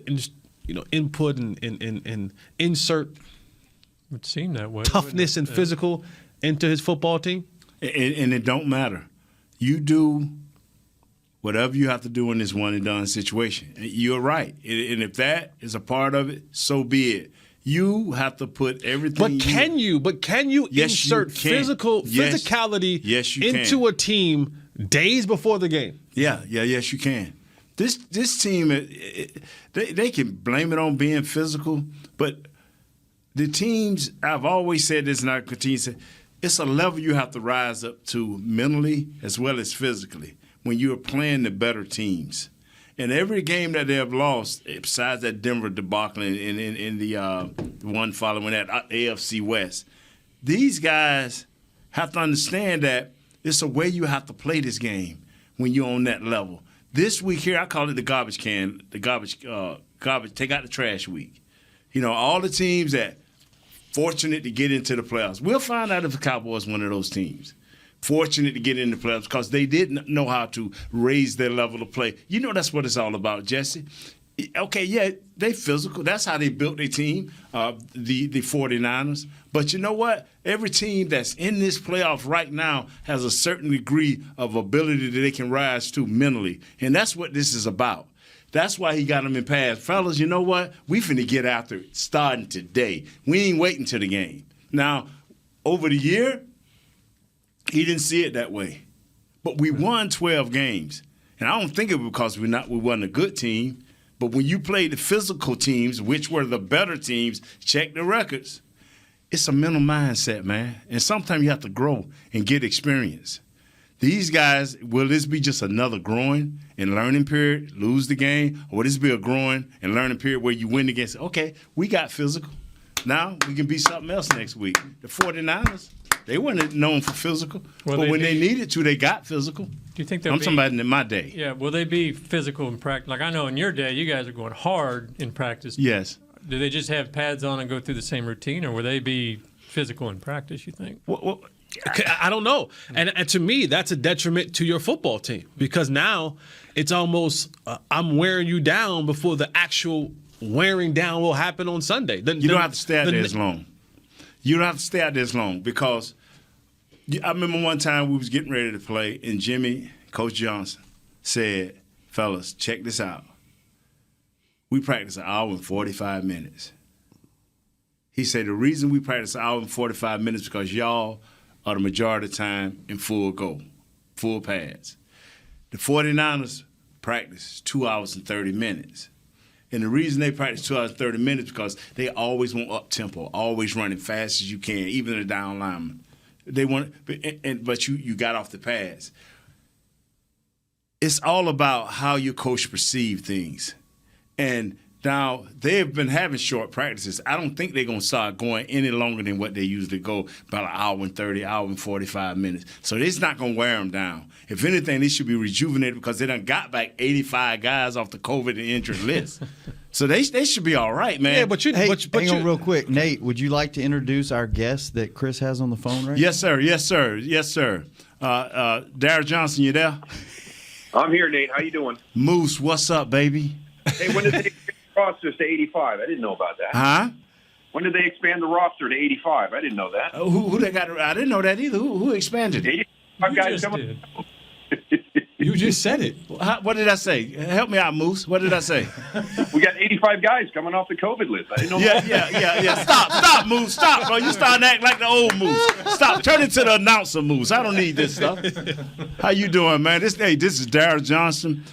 C: input and insert
H: It would seem that way.
C: toughness and physical into his football team?
D: And it don't matter. You do whatever you have to do in this one and done situation. You're right. And if that is a part of it, so be it. You have to put everything.
C: But can you insert physicality into a team days before the game?
D: Yes, you can. This team, they can blame it on being physical, but the teams, I've always said this, and I continue to say, it's a level you have to rise up to mentally as well as physically when you're playing the better teams. And every game that they have lost, besides that Denver debacle in the one following that AFC West, these guys have to understand that it's a way you have to play this game when you're on that level. This week here, I call it the garbage can, garbage, take out the trash week. You know, all the teams that fortunate to get into the playoffs. We'll find out if the Cowboys one of those teams. Fortunate to get in the playoffs because they didn't know how to raise their level of play. You know that's what it's all about, Jesse. Okay, yeah, they physical. That's how they built their team, the 49ers. But you know what? Every team that's in this playoff right now has a certain degree of ability that they can rise to mentally. And that's what this is about. That's why he got them in pass. Fellas, you know what? We finna get after it starting today. We ain't waiting till the game. Now, over the year, he didn't see it that way. But we won 12 games. And I don't think it was because we wasn't a good team. But when you play the physical teams, which were the better teams, check the records. It's a mental mindset, man. And sometimes you have to grow and get experience. These guys, will this be just another growing and learning period, lose the game? Or will this be a growing and learning period where you win against, okay, we got physical. Now we can be something else next week. The 49ers, they weren't known for physical. But when they needed to, they got physical.
H: Do you think they'll
D: I'm talking about in my day.
H: Yeah, will they be physical in practice? Like I know in your day, you guys are going hard in practice.
D: Yes.
H: Do they just have pads on and go through the same routine, or will they be physical in practice, you think?
C: Well, I don't know. And to me, that's a detriment to your football team because now it's almost I'm wearing you down before the actual wearing down will happen on Sunday.
D: You don't have to stay out there as long. You don't have to stay out there as long because I remember one time we was getting ready to play and Jimmy, Coach Johnston, said, fellas, check this out. We practice an hour and 45 minutes. He said the reason we practice an hour and 45 minutes is because y'all are the majority of the time in full go, full pads. The 49ers practice 2 hours and 30 minutes. And the reason they practice 2 hours and 30 minutes is because they always want up-tempo, always running fast as you can, even the down lineman. They want, but you got off the pads. It's all about how your coach perceives things. And now, they've been having short practices. I don't think they're going to start going any longer than what they usually go, about an hour and 30, hour and 45 minutes. So it's not going to wear them down. If anything, they should be rejuvenated because they done got back 85 guys off the COVID and injured list. So they should be all right, man.
A: Yeah, but hang on real quick. Nate, would you like to introduce our guest that Chris has on the phone right now?
D: Yes, sir. Yes, sir. Yes, sir. Daryl Johnston, you there?
E: I'm here, Nate. How you doing?
D: Moose, what's up, baby?
E: Hey, when did they expand the roster to 85? I didn't know about that.
D: Huh?
E: When did they expand the roster to 85? I didn't know that.
D: Who they got? I didn't know that either. Who expanded?
E: 85 guys coming.
C: You just said it.
D: What did I say? Help me out, Moose. What did I say?
E: We got 85 guys coming off the COVID list. I didn't know that.
D: Yeah. Stop, Moose. Stop, bro. You starting to act like the old Moose. Stop. Turn into the announcer, Moose. I don't need this stuff. How you doing, man? This is Daryl Johnston.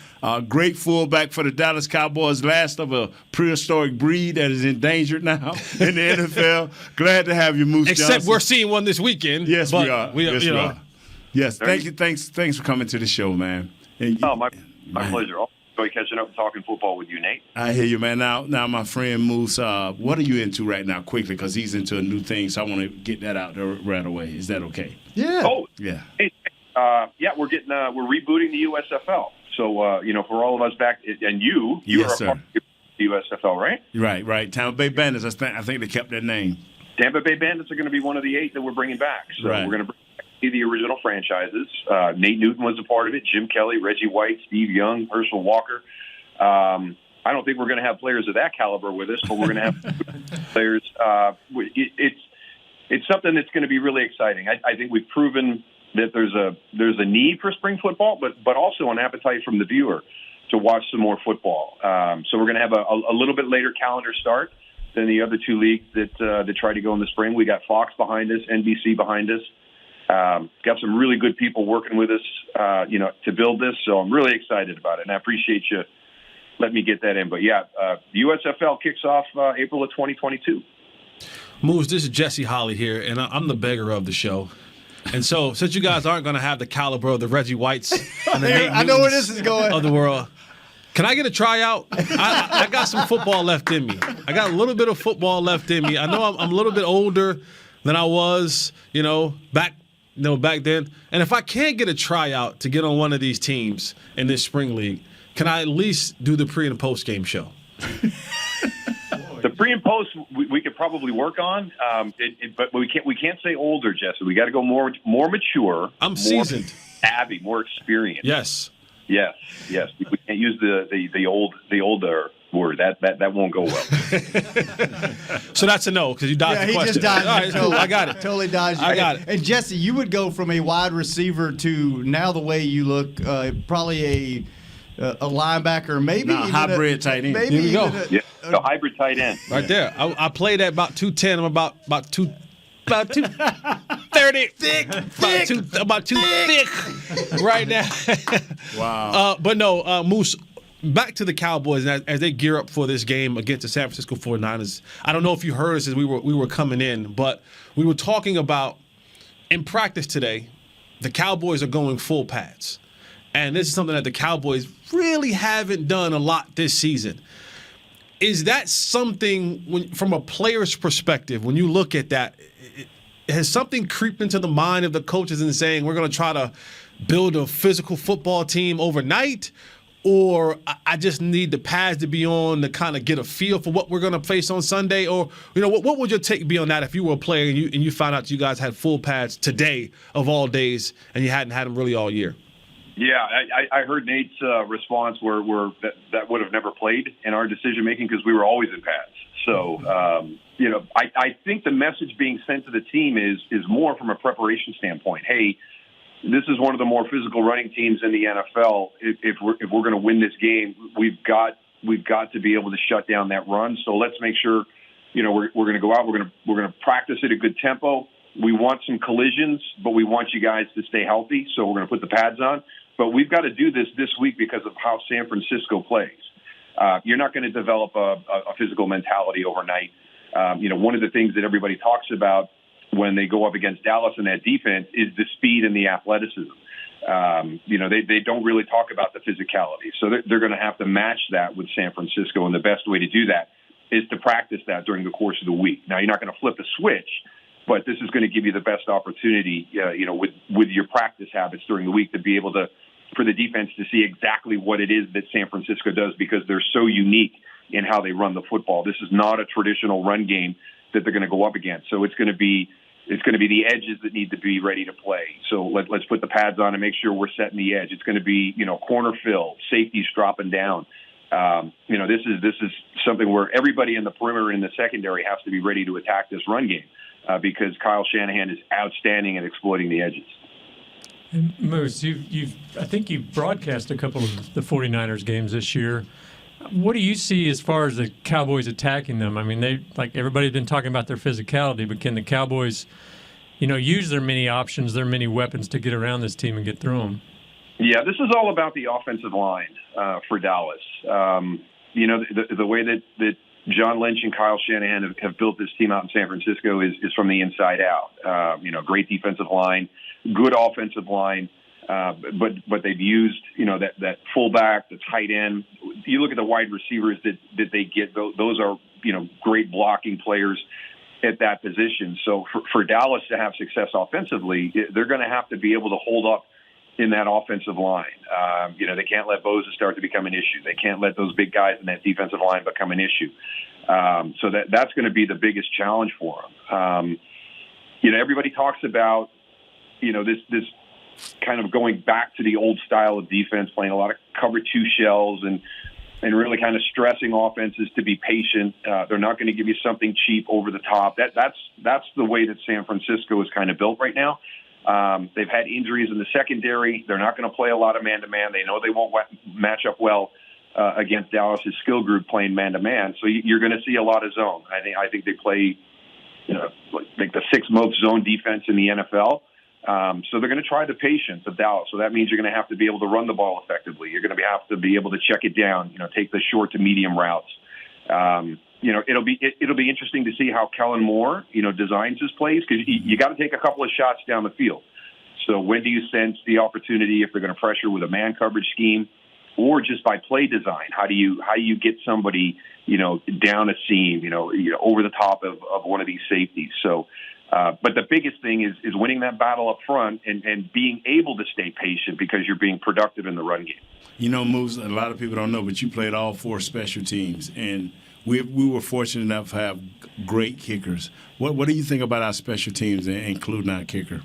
D: Great fullback for the Dallas Cowboys, last of a prehistoric breed that is endangered now in the NFL. Glad to have you, Moose
C: Except
D: Johnson.
C: we're seeing one this weekend.
D: Yes, we are.
C: Yes, we are.
D: Yes, thank you. Thanks for coming to the show, man.
E: My pleasure. I'll enjoy catching up and talking football with you, Nate.
D: I hear you, man. Now, my friend Moose, what are you into right now, quickly? Because he's into a new thing, so I want to get that out there right away. Is that okay?
A: Yeah.
E: Oh,
D: yeah.
E: Hey, we're rebooting the USFL. So, for all of us back, and you
D: yes,
E: are a part of the USFL, right?
D: Right. Tampa Bay Bandits, I think they kept their name.
E: Tampa Bay Bandits are going to be one of the 8 that we're bringing back. So
D: right.
E: We're going to bring back the original franchises. Nate Newton was a part of it, Jim Kelly, Reggie White, Steve Young, Herschel Walker. I don't think we're going to have players of that caliber with us, but we're going to have players. It's something that's going to be really exciting. I think we've proven that there's a need for spring football, but also an appetite from the viewer to watch some more football. So we're going to have a little bit later calendar start than the other 2 leagues that try to go in the spring. We got Fox behind us, NBC behind us. Got some really good people working with us, to build this. So I'm really excited about it, and I appreciate you letting me get that in. But yeah, the USFL kicks off April of 2022.
C: Moose, this is Jesse Holly here, and I'm the beggar of the show. And so, since you guys aren't going to have the caliber of the Reggie Whites and the Nate
A: I know where this is going
C: of the world, Can I get a tryout? I got some football left in me. I got a little bit of football left in me. I know I'm a little bit older than I was, back then. And if I can't get a tryout to get on one of these teams in this spring league, can I at least do the pre and post game show?
E: The pre and post we could probably work on, but we can't say older, Jesse. We got to go more mature.
C: I'm seasoned,
E: savvy, more experienced.
C: Yes.
E: We can't use the older word. That won't go well.
C: So that's a no because you dodged the question.
A: He just dodged it.
C: All right, cool. I got it.
A: Totally dodged it.
C: I got it.
A: And Jesse, you would go from a wide receiver to now the way you look, probably a linebacker, maybe even
D: hybrid tight end.
C: Here we go.
E: The hybrid tight end.
C: Right there. I played at about 210. I'm about 230. Thick. About too thick right now.
D: Wow.
C: But no, Moose, back to the Cowboys as they gear up for this game against the San Francisco 49ers. I don't know if you heard us as we were coming in, but we were talking about in practice today, the Cowboys are going full pads. And this is something that the Cowboys really haven't done a lot this season. Is that something, from a player's perspective, when you look at that, has something creeped into the mind of the coaches in saying we're going to try to build a physical football team overnight? Or I just need the pads to be on to kind of get a feel for what we're going to face on Sunday? Or, what would your take be on that if you were a player and you found out you guys had full pads today of all days and you hadn't had them really all year?
E: Yeah, I heard Nate's response where that would have never played in our decision making because we were always in pads. So I think the message being sent to the team is more from a preparation standpoint. Hey, this is one of the more physical running teams in the NFL. If we're going to win this game, we've got to be able to shut down that run. So let's make sure we're going to go out. We're going to practice at a good tempo. We want some collisions, but we want you guys to stay healthy. So we're going to put the pads on. But we've got to do this week because of how San Francisco plays. You're not going to develop a physical mentality overnight. One of the things that everybody talks about when they go up against Dallas in that defense is the speed and the athleticism. They don't really talk about the physicality. So they're going to have to match that with San Francisco. And the best way to do that is to practice that during the course of the week. Now, you're not going to flip a switch, but this is going to give you the best opportunity, with your practice habits during the week to be able to, for the defense to see exactly what it is that San Francisco does because they're so unique in how they run the football. This is not a traditional run game that they're going to go up against. So it's going to be the edges that need to be ready to play. So let's put the pads on and make sure we're setting the edge. It's going to be, corner fill, safeties dropping down. This is something where everybody in the perimeter and in the secondary has to be ready to attack this run game because Kyle Shanahan is outstanding at exploiting the edges.
H: And Moose, I think you've broadcast a couple of the 49ers games this year. What do you see as far as the Cowboys attacking them? I mean, everybody's been talking about their physicality, but can the Cowboys, use their many options, their many weapons to get around this team and get through them? Yeah,
E: this is all about the offensive line for Dallas. The way that John Lynch and Kyle Shanahan have built this team out in San Francisco is from the inside out. Great defensive line, good offensive line, but they've used that fullback, the tight end. You look at the wide receivers that they get; those are great blocking players at that position. So for Dallas to have success offensively, they're going to have to be able to hold up in that offensive line. They can't let Bosa start to become an issue. They can't let those big guys in that defensive line become an issue. So that's going to be the biggest challenge for them. Everybody talks about, this kind of going back to the old style of defense, playing a lot of cover two shells and really kind of stressing offenses to be patient. They're not going to give you something cheap over the top. That's the way that San Francisco is kind of built right now. They've had injuries in the secondary. They're not going to play a lot of man-to-man. They know they won't match up well against Dallas's skill group playing man-to-man. So you're going to see a lot of zone. I think they play, like the sixth most zone defense in the NFL. So they're going to try the patience of Dallas. So that means you're going to have to be able to run the ball effectively. You're going to have to be able to check it down. Take the short to medium routes. It'll be interesting to see how Kellen Moore, designs his plays because you got to take a couple of shots down the field. So when do you sense the opportunity if they're going to pressure with a man coverage scheme? or just by play design. How do you get somebody, down a seam, over the top of one of these safeties? So, but the biggest thing is winning that battle up front and being able to stay patient because you're being productive in the run game.
D: Moose, a lot of people don't know, but you played all 4 special teams, and we were fortunate enough to have great kickers. What do you think about our special teams, including our kicker?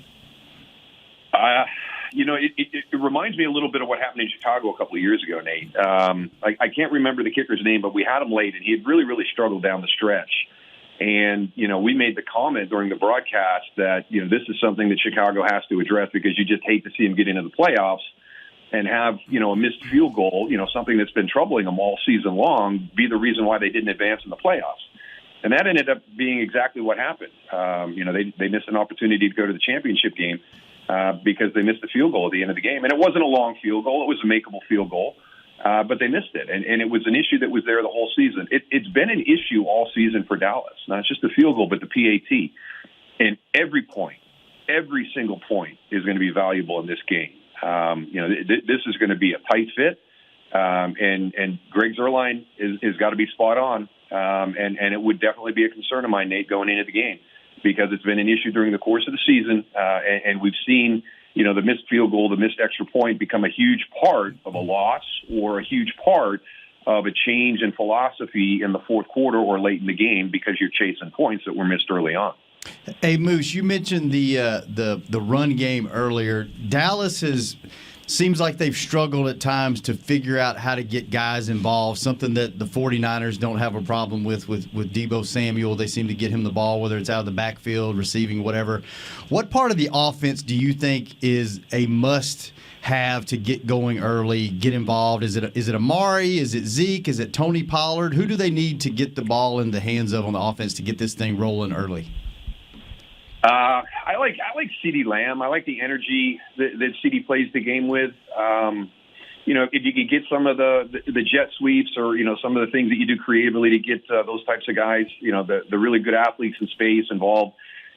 E: It reminds me a little bit of what happened in Chicago a couple of years ago, Nate. I can't remember the kicker's name, but we had him late, and he had really, really struggled down the stretch. And, we made the comment during the broadcast that, this is something that Chicago has to address because you just hate to see him get into the playoffs and have, a missed field goal, something that's been troubling them all season long, be the reason why they didn't advance in the playoffs. And that ended up being exactly what happened. They missed an opportunity to go to the championship game because they missed the field goal at the end of the game. And it wasn't a long field goal. It was a makeable field goal. But they missed it. And it was an issue that was there the whole season. It's been an issue all season for Dallas, not just the field goal, but the PAT. And every single point is going to be valuable in this game. This is going to be a tight fit. And Greg Zuerlein is got to be spot on. And it would definitely be a concern of mine, Nate, going into the game, because it's been an issue during the course of the season. And we've seen, the missed field goal, the missed extra point become a huge part of a loss or a huge part of a change in philosophy in the fourth quarter or late in the game because you're chasing points that were missed early on.
A: Hey, Moose, you mentioned the run game earlier. Dallas seems like they've struggled at times to figure out how to get guys involved, something that the 49ers don't have a problem with Deebo Samuel. They seem to get him the ball, whether it's out of the backfield, receiving, whatever. What part of the offense do you think is a must-have to get going early, get involved? Is it Amari? Is it Zeke? Is it Tony Pollard? Who do they need to get the ball in the hands of on the offense to get this thing rolling early?
E: I like CeeDee Lamb. I like the energy that CeeDee plays the game with. If you could get some of the jet sweeps or, some of the things that you do creatively to get those types of guys, the really good athletes in space involved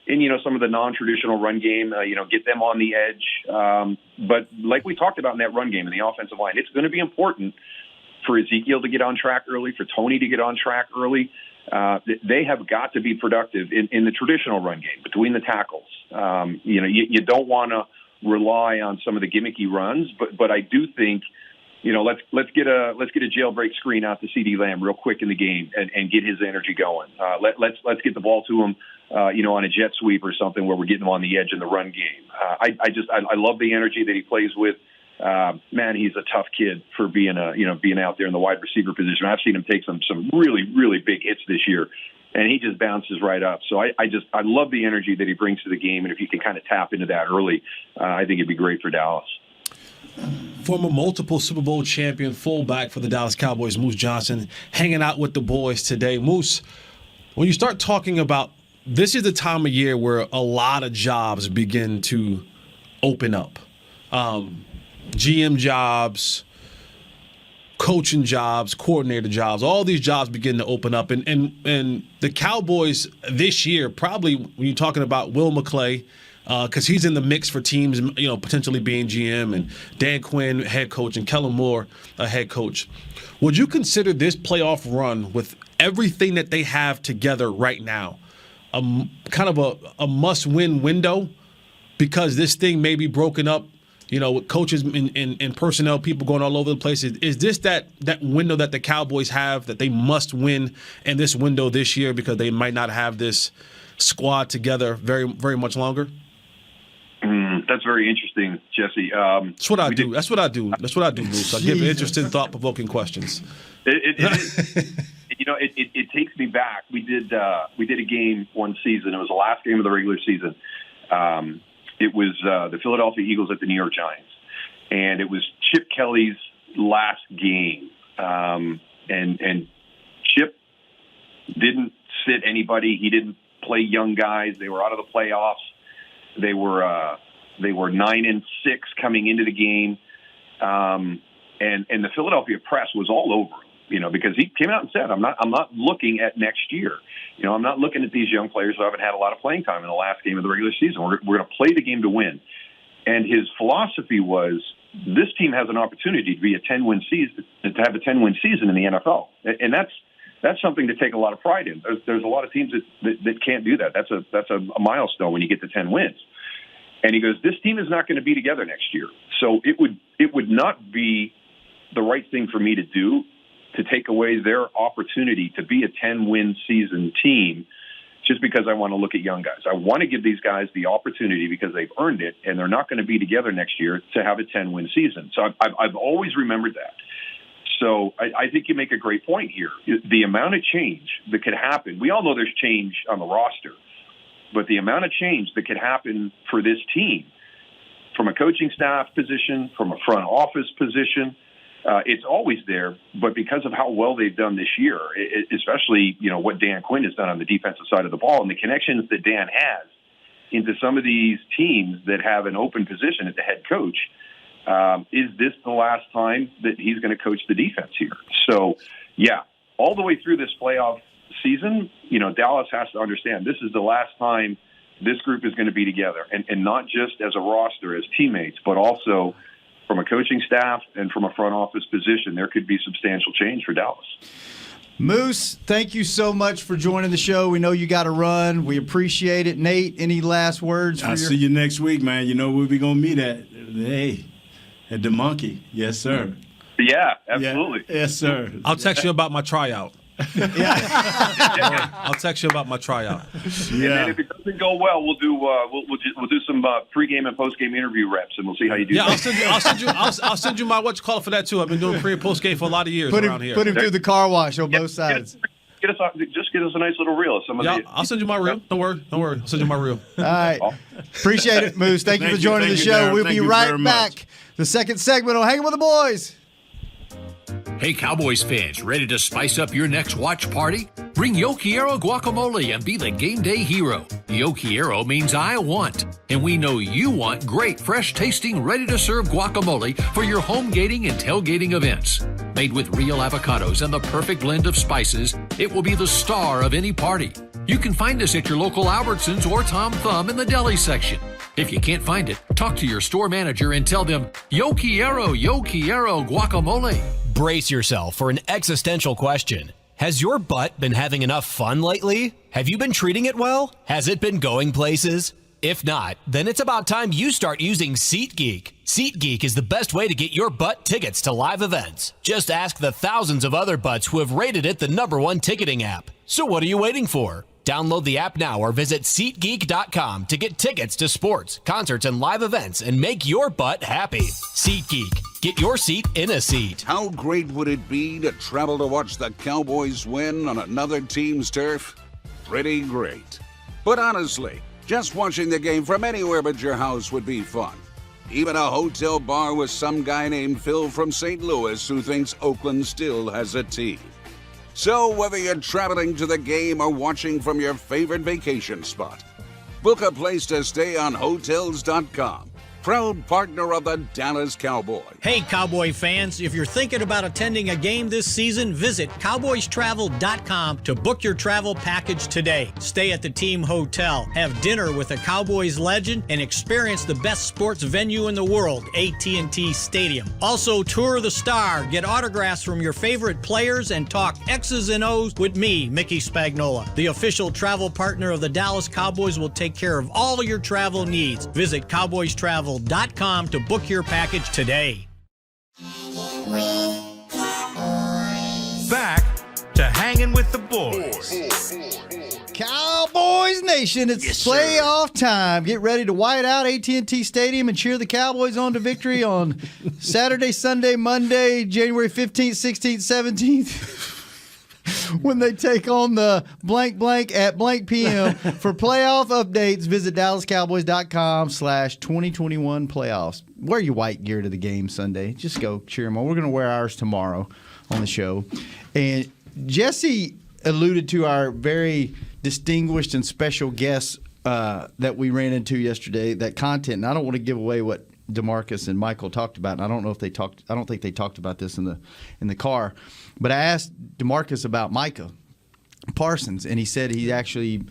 E: in, some of the non-traditional run game, get them on the edge. But like we talked about in that run game in the offensive line, it's going to be important for Ezekiel to get on track early, for Tony to get on track early. They have got to be productive in the traditional run game between the tackles. You don't want to rely on some of the gimmicky runs, but I do think, let's get a jailbreak screen out to CeeDee Lamb real quick in the game and get his energy going. Let's get the ball to him, on a jet sweep or something where we're getting him on the edge in the run game. I love the energy that he plays with. Man, he's a tough kid for being out there in the wide receiver position. I've seen him take some really, really big hits this year, and he just bounces right up. So I love the energy that he brings to the game, and if you can kind of tap into that early, I think it'd be great for Dallas.
C: Former multiple Super Bowl champion fullback for the Dallas Cowboys, Moose Johnston, hanging out with the boys today. Moose, when you start talking about this is the time of year where a lot of jobs begin to open up. GM jobs, coaching jobs, coordinator jobs, all these jobs begin to open up. And the Cowboys this year, probably when you're talking about Will McClay, because he's in the mix for teams, potentially being GM, and Dan Quinn, head coach, and Kellen Moore, head coach. Would you consider this playoff run with everything that they have together right now kind of a must-win window? Because this thing may be broken up, with coaches and personnel, people going all over the place. Is this that window that the Cowboys have that they must win in this window this year because they might not have this squad together very, very much longer?
E: That's very interesting, Jesse.
C: That's what I do. That's what I do, Bruce. I give interesting, thought-provoking questions.
E: It takes me back. We did a game one season. It was the last game of the regular season. It was the Philadelphia Eagles at the New York Giants, and it was Chip Kelly's last game. And Chip didn't sit anybody. He didn't play young guys. They were out of the playoffs. They were 9-6 coming into the game, and the Philadelphia press was all over him, because he came out and said, "I'm not looking at next year. I'm not looking at these young players who haven't had a lot of playing time in the last game of the regular season. We're going to play the game to win." And his philosophy was, this team has an opportunity to be a 10-win season, to have a 10-win season in the NFL, and that's something to take a lot of pride in. There's a lot of teams that can't do that. That's a milestone when you get to 10 wins. And he goes, this team is not going to be together next year, so it would not be the right thing for me to do to take away their opportunity to be a 10-win season team just because I want to look at young guys. I want to give these guys the opportunity because they've earned it, and they're not going to be together next year to have a 10-win season. So I've always remembered that. So I think you make a great point here. The amount of change that could happen, we all know there's change on the roster, but the amount of change that could happen for this team from a coaching staff position, from a front office position, it's always there, but because of how well they've done this year, especially, what Dan Quinn has done on the defensive side of the ball and the connections that Dan has into some of these teams that have an open position as the head coach, is this the last time that he's going to coach the defense here? So, yeah, all the way through this playoff season, Dallas has to understand this is the last time this group is going to be together, and not just as a roster, as teammates, but also from a coaching staff and from a front office position. There could be substantial change for Dallas.
A: Moose, thank you so much for joining the show. We know you got to run. We appreciate it. Nate, any last words?
D: I'll see you next week, man. You know where we're going to meet at. Hey, at the Monkey. Yes, sir.
E: Yeah, absolutely.
D: Yeah. Yes, sir.
C: I'll text you about my tryout. I'll text you about my tryout.
E: And then if it doesn't go well, we'll do some pregame and postgame interview reps, and we'll see how you do.
C: Yeah, I'll send you my what you call it for that too. I've been doing pre and postgame for a lot of years around here.
A: Put him through the car wash on both sides.
E: Get us a nice little reel.
C: I'll send you my reel. Don't worry. I'll send you my reel.
A: All right. Appreciate it, Moose. Thank you for joining the show. We'll be right back. The second segment on Hanging with the Boys.
V: Hey, Cowboys fans, ready to spice up your next watch party? Bring Yo Quiero guacamole and be the game day hero. Yo Quiero means I want, and we know you want great, fresh-tasting, ready-to-serve guacamole for your home gating and tailgating events. Made with real avocados and the perfect blend of spices, it will be the star of any party. You can find us at your local Albertsons or Tom Thumb in the deli section. If you can't find it, talk to your store manager and tell them, Yo Quiero guacamole.
G: Brace yourself for an existential question. Has your butt been having enough fun lately? Have you been treating it well? Has it been going places? If not, then it's about time you start using SeatGeek. SeatGeek is the best way to get your butt tickets to live events. Just ask the thousands of other butts who have rated it the #1 ticketing app. So what are you waiting for? Download the app now or visit SeatGeek.com to get tickets to sports, concerts, and live events and make your butt happy. SeatGeek. Get your seat in a seat.
I: How great would it be to travel to watch the Cowboys win on another team's turf? Pretty great. But honestly, just watching the game from anywhere but your house would be fun. Even a hotel bar with some guy named Phil from St. Louis who thinks Oakland still has a team. So whether you're traveling to the game or watching from your favorite vacation spot, book a place to stay on Hotels.com. Proud partner of the Dallas Cowboys.
L: Hey, Cowboy fans, if you're thinking about attending a game this season, visit CowboysTravel.com to book your travel package today. Stay at the team hotel, have dinner with a Cowboys legend, and experience the best sports venue in the world, AT&T Stadium. Also, tour the Star, get autographs from your favorite players, and talk X's and O's with me, Mickey Spagnola. The official travel partner of the Dallas Cowboys will take care of all your travel needs. Visit CowboysTravel.com to book your package today.
J: Back to Hanging with the Boys.
A: Cowboys Nation, it's playoff time. Get ready to white out AT&T Stadium and cheer the Cowboys on to victory on Saturday, Sunday, Monday, January 15th, 16th, 17th. When they take on the blank at blank PM. For playoff updates, visit DallasCowboys.com/2021 playoffs. Wear your white gear to the game Sunday. Just go cheer them on. We're going to wear ours tomorrow on the show. And Jesse alluded to our very distinguished and special guest that we ran into yesterday, that content. And I don't want to give away what DeMarcus and Michael talked about. And I don't know if they talked. I don't think they talked about this in the car. But I asked DeMarcus about Micah Parsons, and he said he actually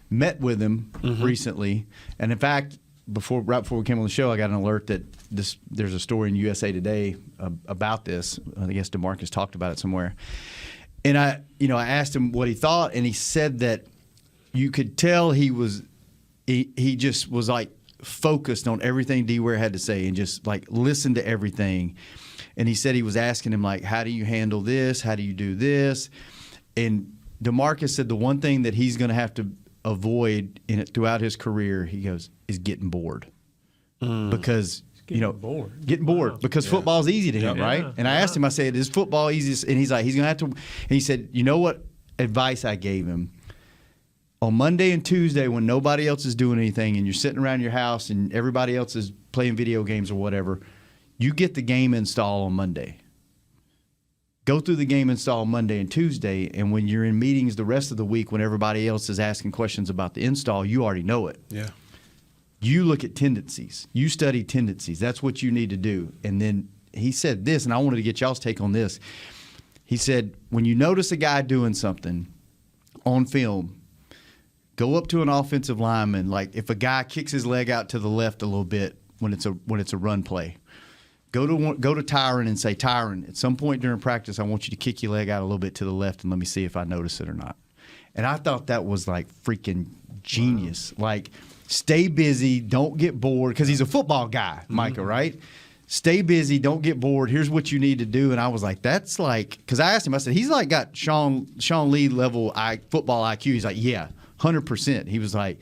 A: met with him recently. And in fact, right before we came on the show, I got an alert that there's a story in USA Today about this. I guess DeMarcus talked about it somewhere. And I asked him what he thought, and he said that you could tell he just was like focused on everything D Ware had to say and just like listened to everything. And he said he was asking him like, how do you handle this? How do you do this? And DeMarcus said the one thing that he's going to have to avoid throughout his career, he goes, is getting bored. Because getting bored because football's easy to him, right? And I asked him, I said, is football easy? And he's like, he's going to have to. And he said, you know what advice I gave him? On Monday and Tuesday when nobody else is doing anything and you're sitting around your house and everybody else is playing video games or whatever, you get the game install on Monday. Go through the game install Monday and Tuesday, and when you're in meetings the rest of the week when everybody else is asking questions about the install, you already know it.
C: Yeah.
A: You look at tendencies. You study tendencies. That's what you need to do. And then he said this, and I wanted to get y'all's take on this. He said, when you notice a guy doing something on film, go up to an offensive lineman. Like if a guy kicks his leg out to the left a little bit when it's a run play, go to Tyron and say, Tyron, at some point during practice, I want you to kick your leg out a little bit to the left and let me see if I notice it or not. And I thought that was like freaking genius. Wow. Like, stay busy, don't get bored, because he's a football guy, Micah, right? Stay busy, don't get bored. Here's what you need to do. And I was like, that's like, because I asked him, I said, he's like got Sean Lee level football IQ. He's like, yeah, 100%. He was like,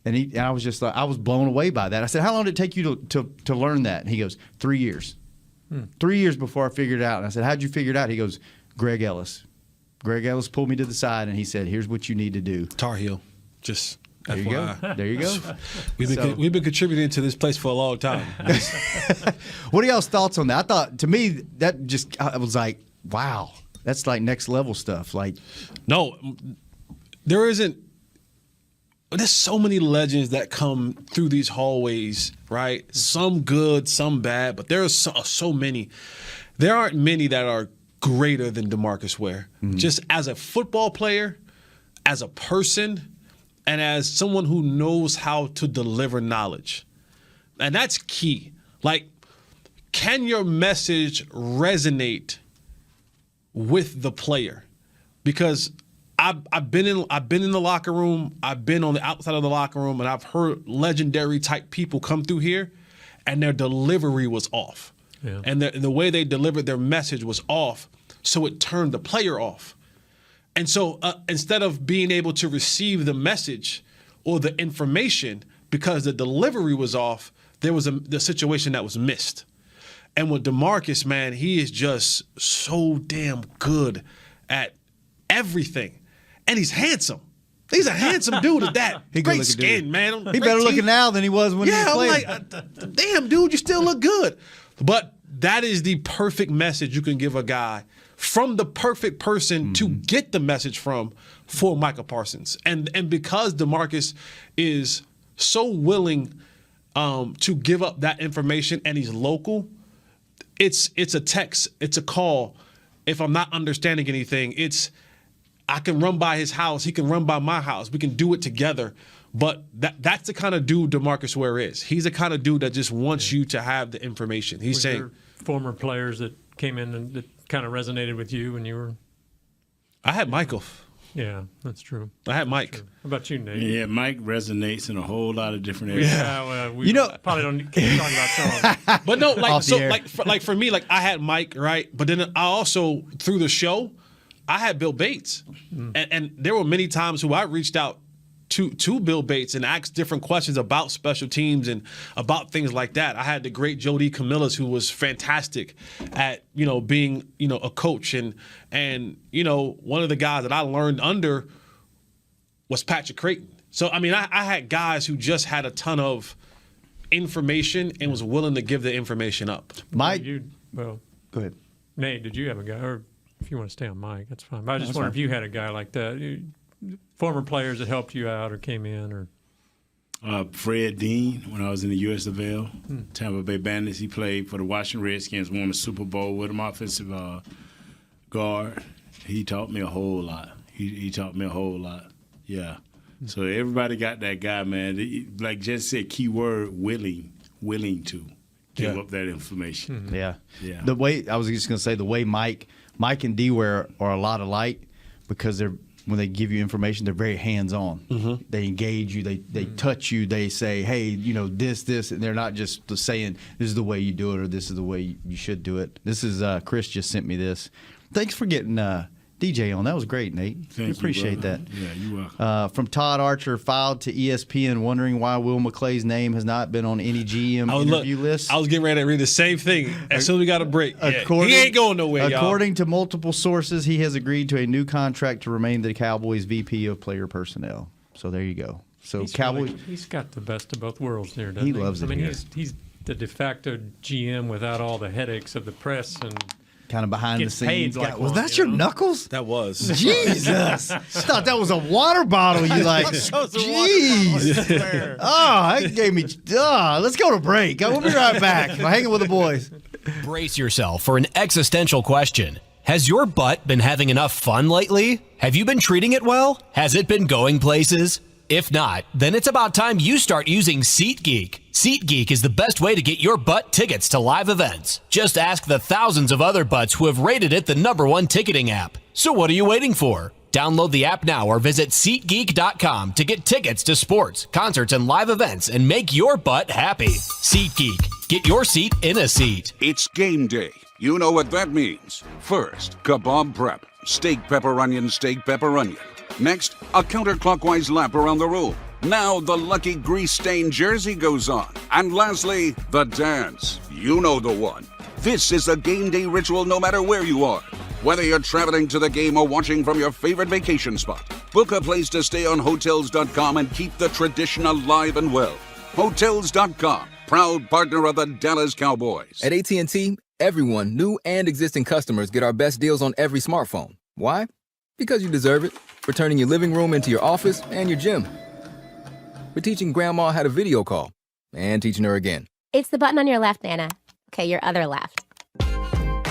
A: and I was just like, I was blown away by that. I said, how long did it take you to learn that? And he goes, 3 years. 3 years before I figured it out. And I said, how'd you figure it out? He goes, Greg Ellis. Greg Ellis pulled me to the side and he said, here's what you need to do.
C: Tar Heel. Just
A: there you go. There you go.
C: We've been contributing to this place for a long time.
A: What are y'all's thoughts on that? I thought, to me, that just, I was like, wow, that's like next level stuff. Like,
C: no, there isn't. There's so many legends that come through these hallways, right? Some good, some bad, but there are so many. There aren't many that are greater than DeMarcus Ware. Just as a football player, as a person, and as someone who knows how to deliver knowledge. And that's key. Like, can your message resonate with the player? Because I've been in the locker room, I've been on the outside of the locker room, and I've heard legendary type people come through here, and their delivery was off. Yeah. And the way they delivered their message was off, so it turned the player off. And so instead of being able to receive the message or the information because the delivery was off, there was the situation that was missed. And with DeMarcus, man, he is just so damn good at everything. And he's handsome. He's a handsome dude at that. Great skin, man.
A: He better looking now than he was when he was playing.
C: Yeah, I'm like, damn, dude, you still look good. But that is the perfect message you can give a guy from the perfect person to get the message from for Micah Parsons. And because DeMarcus is so willing to give up that information and he's local, it's a text, it's a call. If I'm not understanding anything, I can run by his house. He can run by my house. We can do it together. But that's the kind of dude DeMarcus Ware is. He's the kind of dude that just wants you to have the information. He's saying
H: there former players that came in and that kind of resonated with you when you were.
C: I had Michael.
H: Yeah, that's true.
C: I had Mike.
H: How about you, Nate?
D: Yeah, Mike resonates in a whole lot of different areas.
H: Yeah, well, we probably don't keep talking about some of them.
C: But no, like for me, like I had Mike, right? But then I also through the show, I had Bill Bates, and there were many times who I reached out to Bill Bates and asked different questions about special teams and about things like that. I had the great Jody Camillus, who was fantastic at being a coach, and one of the guys that I learned under was Patrick Creighton. So I mean, I had guys who just had a ton of information and was willing to give the information up.
A: Mike,
H: go
A: ahead.
H: Nate, did you have a guy, or if you want to stay on Mike, that's fine. But I just wonder if you had a guy like that. Former players that helped you out or came in, or
D: Fred Dean, when I was in the USFL, Tampa Bay Bandits. He played for the Washington Redskins, won the Super Bowl with him, offensive guard. He taught me a whole lot. He taught me a whole lot. Yeah. So everybody got that guy, man. Like Jess said, key word, willing to give up that information.
A: Yeah.
D: Yeah.
A: The way I was just going to say, the way Mike and D-Ware are a lot alike because when they give you information, they're very hands-on. They engage you. They touch you. They say, hey, this, and they're not just saying this is the way you do it or this is the way you should do it. This is Chris just sent me this. Thanks for getting DJ on. That was great, Nate.
D: Thank you,
A: appreciate
D: brother.
A: that.
D: Yeah, you're welcome.
A: From Todd Archer, filed to ESPN, wondering why Will McClay's name has not been on any GM interview list.
C: I was getting ready to read the same thing as soon as we got a break. He ain't going nowhere, y'all.
A: According to multiple sources, he has agreed to a new contract to remain the Cowboys VP of Player Personnel. So there you go. So Cowboys.
H: He's got the best of both worlds there, doesn't
A: He
H: he?
A: loves it
H: I mean,
A: here.
H: he's the de facto GM without all the headaches of the press and
A: kind of behind the
H: gets
A: scenes.
H: paid like
A: Was
H: one,
A: that your knuckles?
C: That was.
A: Jesus. I thought that was a water bottle. You like, jeez. Oh, that gave me, let's go to break. We'll be right back. I'm hanging with the boys.
G: Brace yourself for an existential question. Has your butt been having enough fun lately? Have you been treating it well? Has it been going places? If not, then it's about time you start using SeatGeek. SeatGeek is the best way to get your butt tickets to live events. Just ask the thousands of other butts who have rated it the #1 ticketing app. So what are you waiting for? Download the app now or visit SeatGeek.com to get tickets to sports, concerts, and live events and make your butt happy. SeatGeek. Get your seat in a seat.
I: It's game day. You know what that means. First, kebab prep. Steak, pepper, onion, steak, pepper, onion. Next, a counterclockwise lap around the room. Now the lucky grease-stained jersey goes on. And lastly, the dance. You know the one. This is a game day ritual no matter where you are. Whether you're traveling to the game or watching from your favorite vacation spot, book a place to stay on Hotels.com and keep the tradition alive and well. Hotels.com, proud partner of the Dallas Cowboys.
Q: At AT&T, everyone, new and existing customers, get our best deals on every smartphone. Why? Because you deserve it. We're turning your living room into your office and your gym. We're teaching Grandma how to video call and teaching her again.
R: It's the button on your left, Nana. Okay, your other left.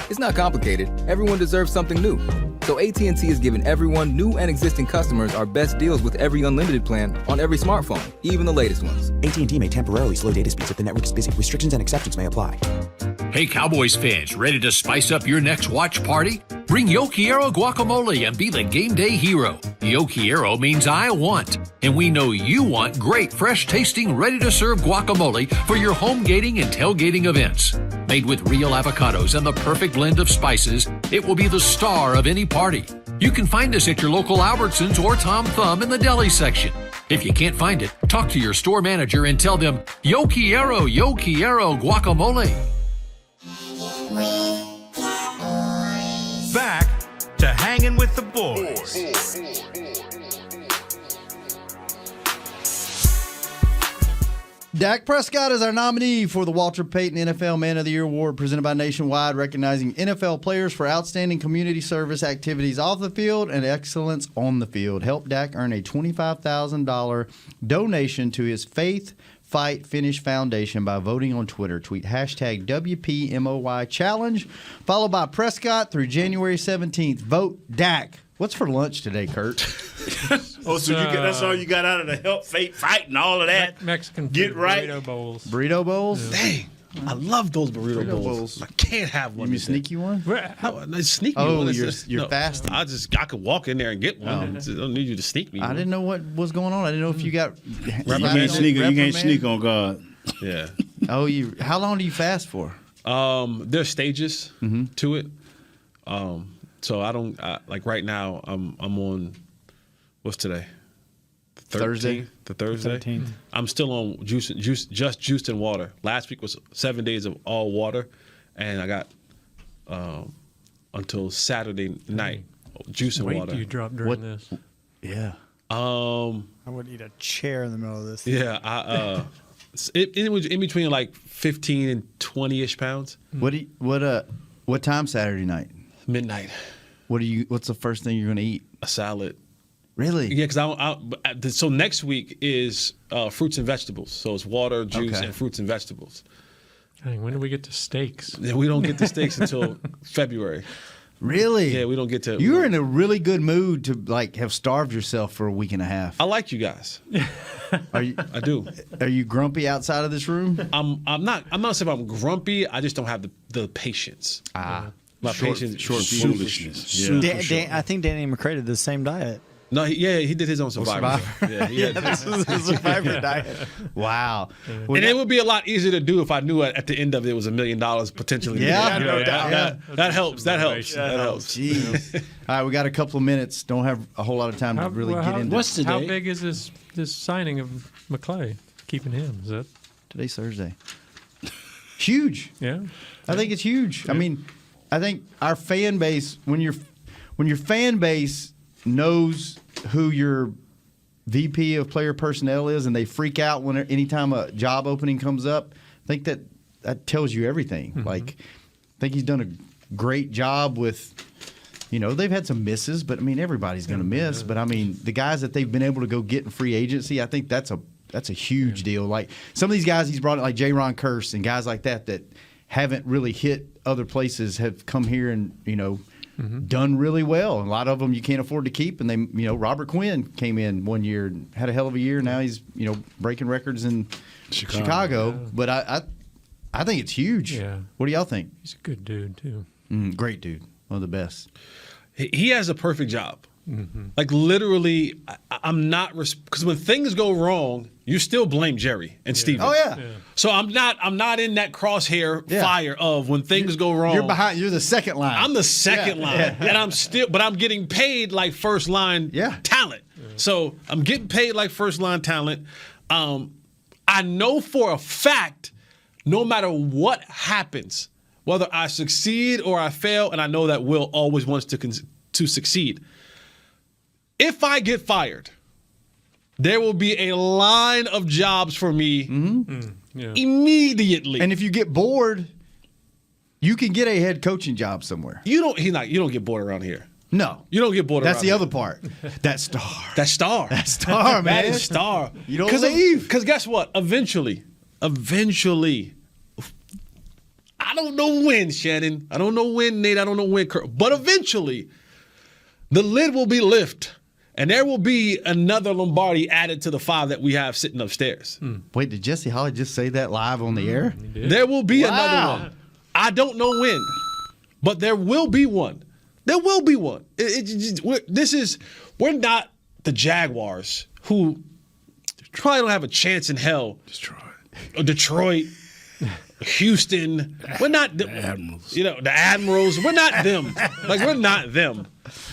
Q: It's not complicated. Everyone deserves something new. So AT&T is giving everyone, new and existing customers, our best deals with every unlimited plan on every smartphone, even the latest ones.
S: AT&T may temporarily slow data speeds if the network is busy. Restrictions and exceptions may apply.
W: Hey, Cowboys fans, ready to spice up your next watch party? Bring Yo Quiero guacamole and be the game day hero. Yo Quiero means I want, and we know you want great, fresh-tasting, ready-to-serve guacamole for your home gating and tailgating events. Made with real avocados and the perfect blend of spices, it will be the star of any party. You can find us at your local Albertsons or Tom Thumb in the deli section. If you can't find it, talk to your store manager and tell them, Yo Quiero guacamole.
J: Back to hanging with the boys.
A: Dak Prescott is our nominee for the Walter Payton NFL Man of the Year Award presented by Nationwide, recognizing NFL players for outstanding community service activities off the field and excellence on the field. Help Dak earn a $25,000 donation to his Faith Fight Finish Foundation by voting on Twitter. Tweet hashtag WPMOY Challenge, followed by Prescott through January 17th. Vote Dak. What's for lunch today, Kurt?
D: So that's all you got out of the Help Fate Fight and all of that?
H: Mexican
D: Get right.
H: burrito bowls.
A: Burrito bowls?
H: Yeah.
C: Dang. I love those burrito bowls. I can't have one.
A: You sneak you one?
C: Sneak me
A: Oh,
C: one.
A: you're fasting.
C: I could walk in there and get one. I don't need you to sneak me.
A: I didn't know what was going on. I didn't know if you got.
D: You can't sneak on God.
C: Yeah.
A: How long do you fast for?
C: There's stages to it. So I don't like right now. I'm on. What's today?
A: Thursday.
C: The Thursday.
F: 13th.
C: I'm still on just juiced in water. Last week was 7 days of all water, and I got until Saturday night juice and water.
H: Weight do you drop during this?
A: Yeah.
F: I would eat a chair in the middle of this.
C: Yeah. It was in between like 15 and 20-ish pounds.
A: What time Saturday night?
C: Midnight.
A: What's the first thing you're going to eat?
C: A salad.
A: Really?
C: Yeah, because so next week is fruits and vegetables. So it's water, juice, and fruits and vegetables.
H: Dang, when do we get to steaks?
C: Yeah, we don't get to steaks until February.
A: Really?
C: Yeah, we don't get to.
A: You were in a really good mood to like have starved yourself for a week and a half.
C: I like you guys.
A: Are you?
C: I do.
A: Are you grumpy outside of this room?
C: I'm not saying I'm grumpy. I just don't have the patience. My patience.
D: Short foolishness.
F: I think Danny McCray did the same diet.
C: No, he did his own Survivor.
F: Yeah, this is a Survivor diet.
A: Wow.
C: And it would be a lot easier to do if I knew at the end of it was $1 million potentially.
A: Yeah,
F: no doubt.
C: That helps. That helps.
A: Jeez. All right, we got a couple of minutes. Don't have a whole lot of time to really get into.
H: What's today? How big is this signing of McClay? Keeping him? Is that
A: today's Thursday? Huge.
H: Yeah.
A: I think it's huge. I mean, I think our fan base when your fan base knows who your VP of player personnel is and they freak out anytime a job opening comes up, I think that tells you everything. Mm-hmm. Like, I think he's done a great job with, they've had some misses, but I mean, everybody's going to miss. But I mean, the guys that they've been able to go get in free agency, I think that's a huge deal. Like some of these guys he's brought in, like J-Ron Curse and guys like that haven't really hit other places, have come here and, done really well. And a lot of them you can't afford to keep. And they, Robert Quinn came in one year and had a hell of a year. Now he's, breaking records in Chicago. Yeah. But I think it's huge. Yeah. What do y'all think?
H: He's a good dude too.
A: Great dude. One of the best.
C: He has a perfect job. Mm-hmm. Like literally, I'm not because when things go wrong, you still blame Jerry and Steven.
A: Oh yeah.
C: So I'm not in that crosshair fire of when things go wrong.
A: You're behind. You're the second line.
C: I'm the second line, and I'm getting paid like first line talent. Yeah. So I'm getting paid like first line talent. I know for a fact, no matter what happens, whether I succeed or I fail, and I know that Will always wants to succeed. If I get fired, there will be a line of jobs for me immediately.
A: And if you get bored, you can get a head coaching job somewhere.
C: You don't get bored around here.
A: No.
C: You don't get bored around here.
A: That's the other part. That star, man.
C: That is star.
A: You don't leave.
C: Because guess what? Eventually, I don't know when, Shannon. I don't know when, Nate. I don't know when, Kurt. But eventually, the lid will be lifted. And there will be another Lombardi added to the 5 that we have sitting upstairs.
A: Wait, did Jesse Holly just say that live on the air?
C: There will be another one. I don't know when, but there will be one. There will be one. We're not the Jaguars who probably don't have a chance in hell. Detroit. Houston. We're not the
D: Admirals.
C: The Admirals. We're not them. We're not them.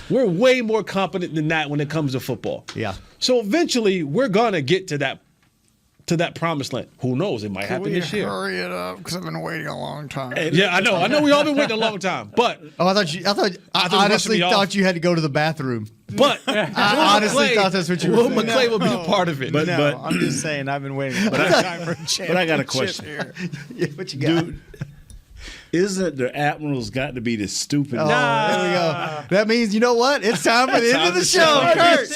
C: We're way more competent than that when it comes to football.
A: Yeah.
C: So eventually we're gonna get to that promised land. Who knows? It might happen this year.
F: Hurry it up because I've been waiting a long time.
C: Yeah, I know. We all been waiting a long time. But
A: I honestly thought you had to go to the bathroom.
C: But
A: I honestly thought that's what you were saying.
C: Will McClay will be a part of it.
F: But I'm just saying I've been waiting a long time for a championship.
D: But I got a question.
A: What you got?
D: Dude, isn't the Admirals got to be the stupid?
A: Oh, there we go. That means, you know what? It's time for the end of the show, Kurt.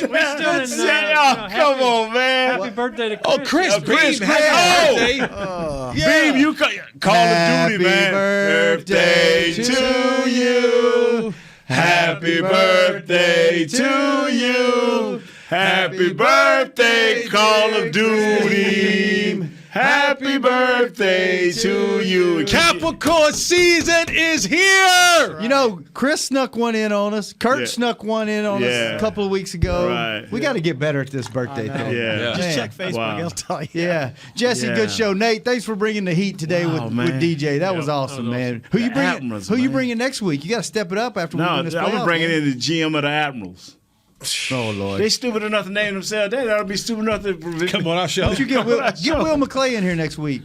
D: Come on, man.
H: Happy birthday to Chris.
C: Oh, Chris,
D: Chris,
C: happy birthday.
D: Beam, you Call of Duty, man.
A: Happy birthday to you.
D: Happy birthday to you. Happy birthday, Call of Duty. Happy birthday to you.
C: Capricorn season is here.
A: Chris snuck one in on us. Kurt snuck one in on us a couple of weeks ago.
D: Right.
A: We got to get better at this birthday thing.
D: Yeah.
F: Just check Facebook. I'll tell you.
A: Yeah. Jesse, good show. Nate, thanks for bringing the heat today with DJ. That was awesome, man. Who you bringing next week? You got to step it up after we win this playoff.
D: I'm going to bring in the GM of the Admirals.
A: Oh, Lord.
D: They stupid enough to name themselves. They ought to be stupid enough to
C: come on our show.
A: But you get Will McClay in here next week.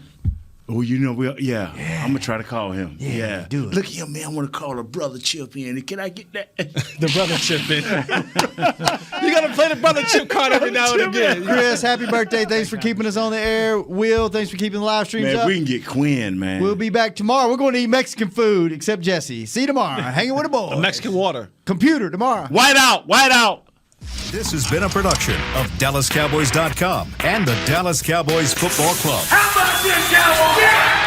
D: Oh, I'm going to try to call him.
A: Yeah. Do it.
D: Look here, man. I want to call a brother Chip in. Can I get that?
C: The brother Chip in. You got to play the brother Chip card every now and again.
A: Chris, happy birthday. Thanks for keeping us on the air. Will, thanks for keeping the live streams up.
D: We can get Quinn, man.
A: We'll be back tomorrow. We're going to eat Mexican food, except Jesse. See you tomorrow. Hanging with the boys.
C: Mexican water.
A: Computer tomorrow.
D: White out.
J: This has been a production of DallasCowboys.com and the Dallas Cowboys Football Club.
K: How about this, Cowboys? Yeah!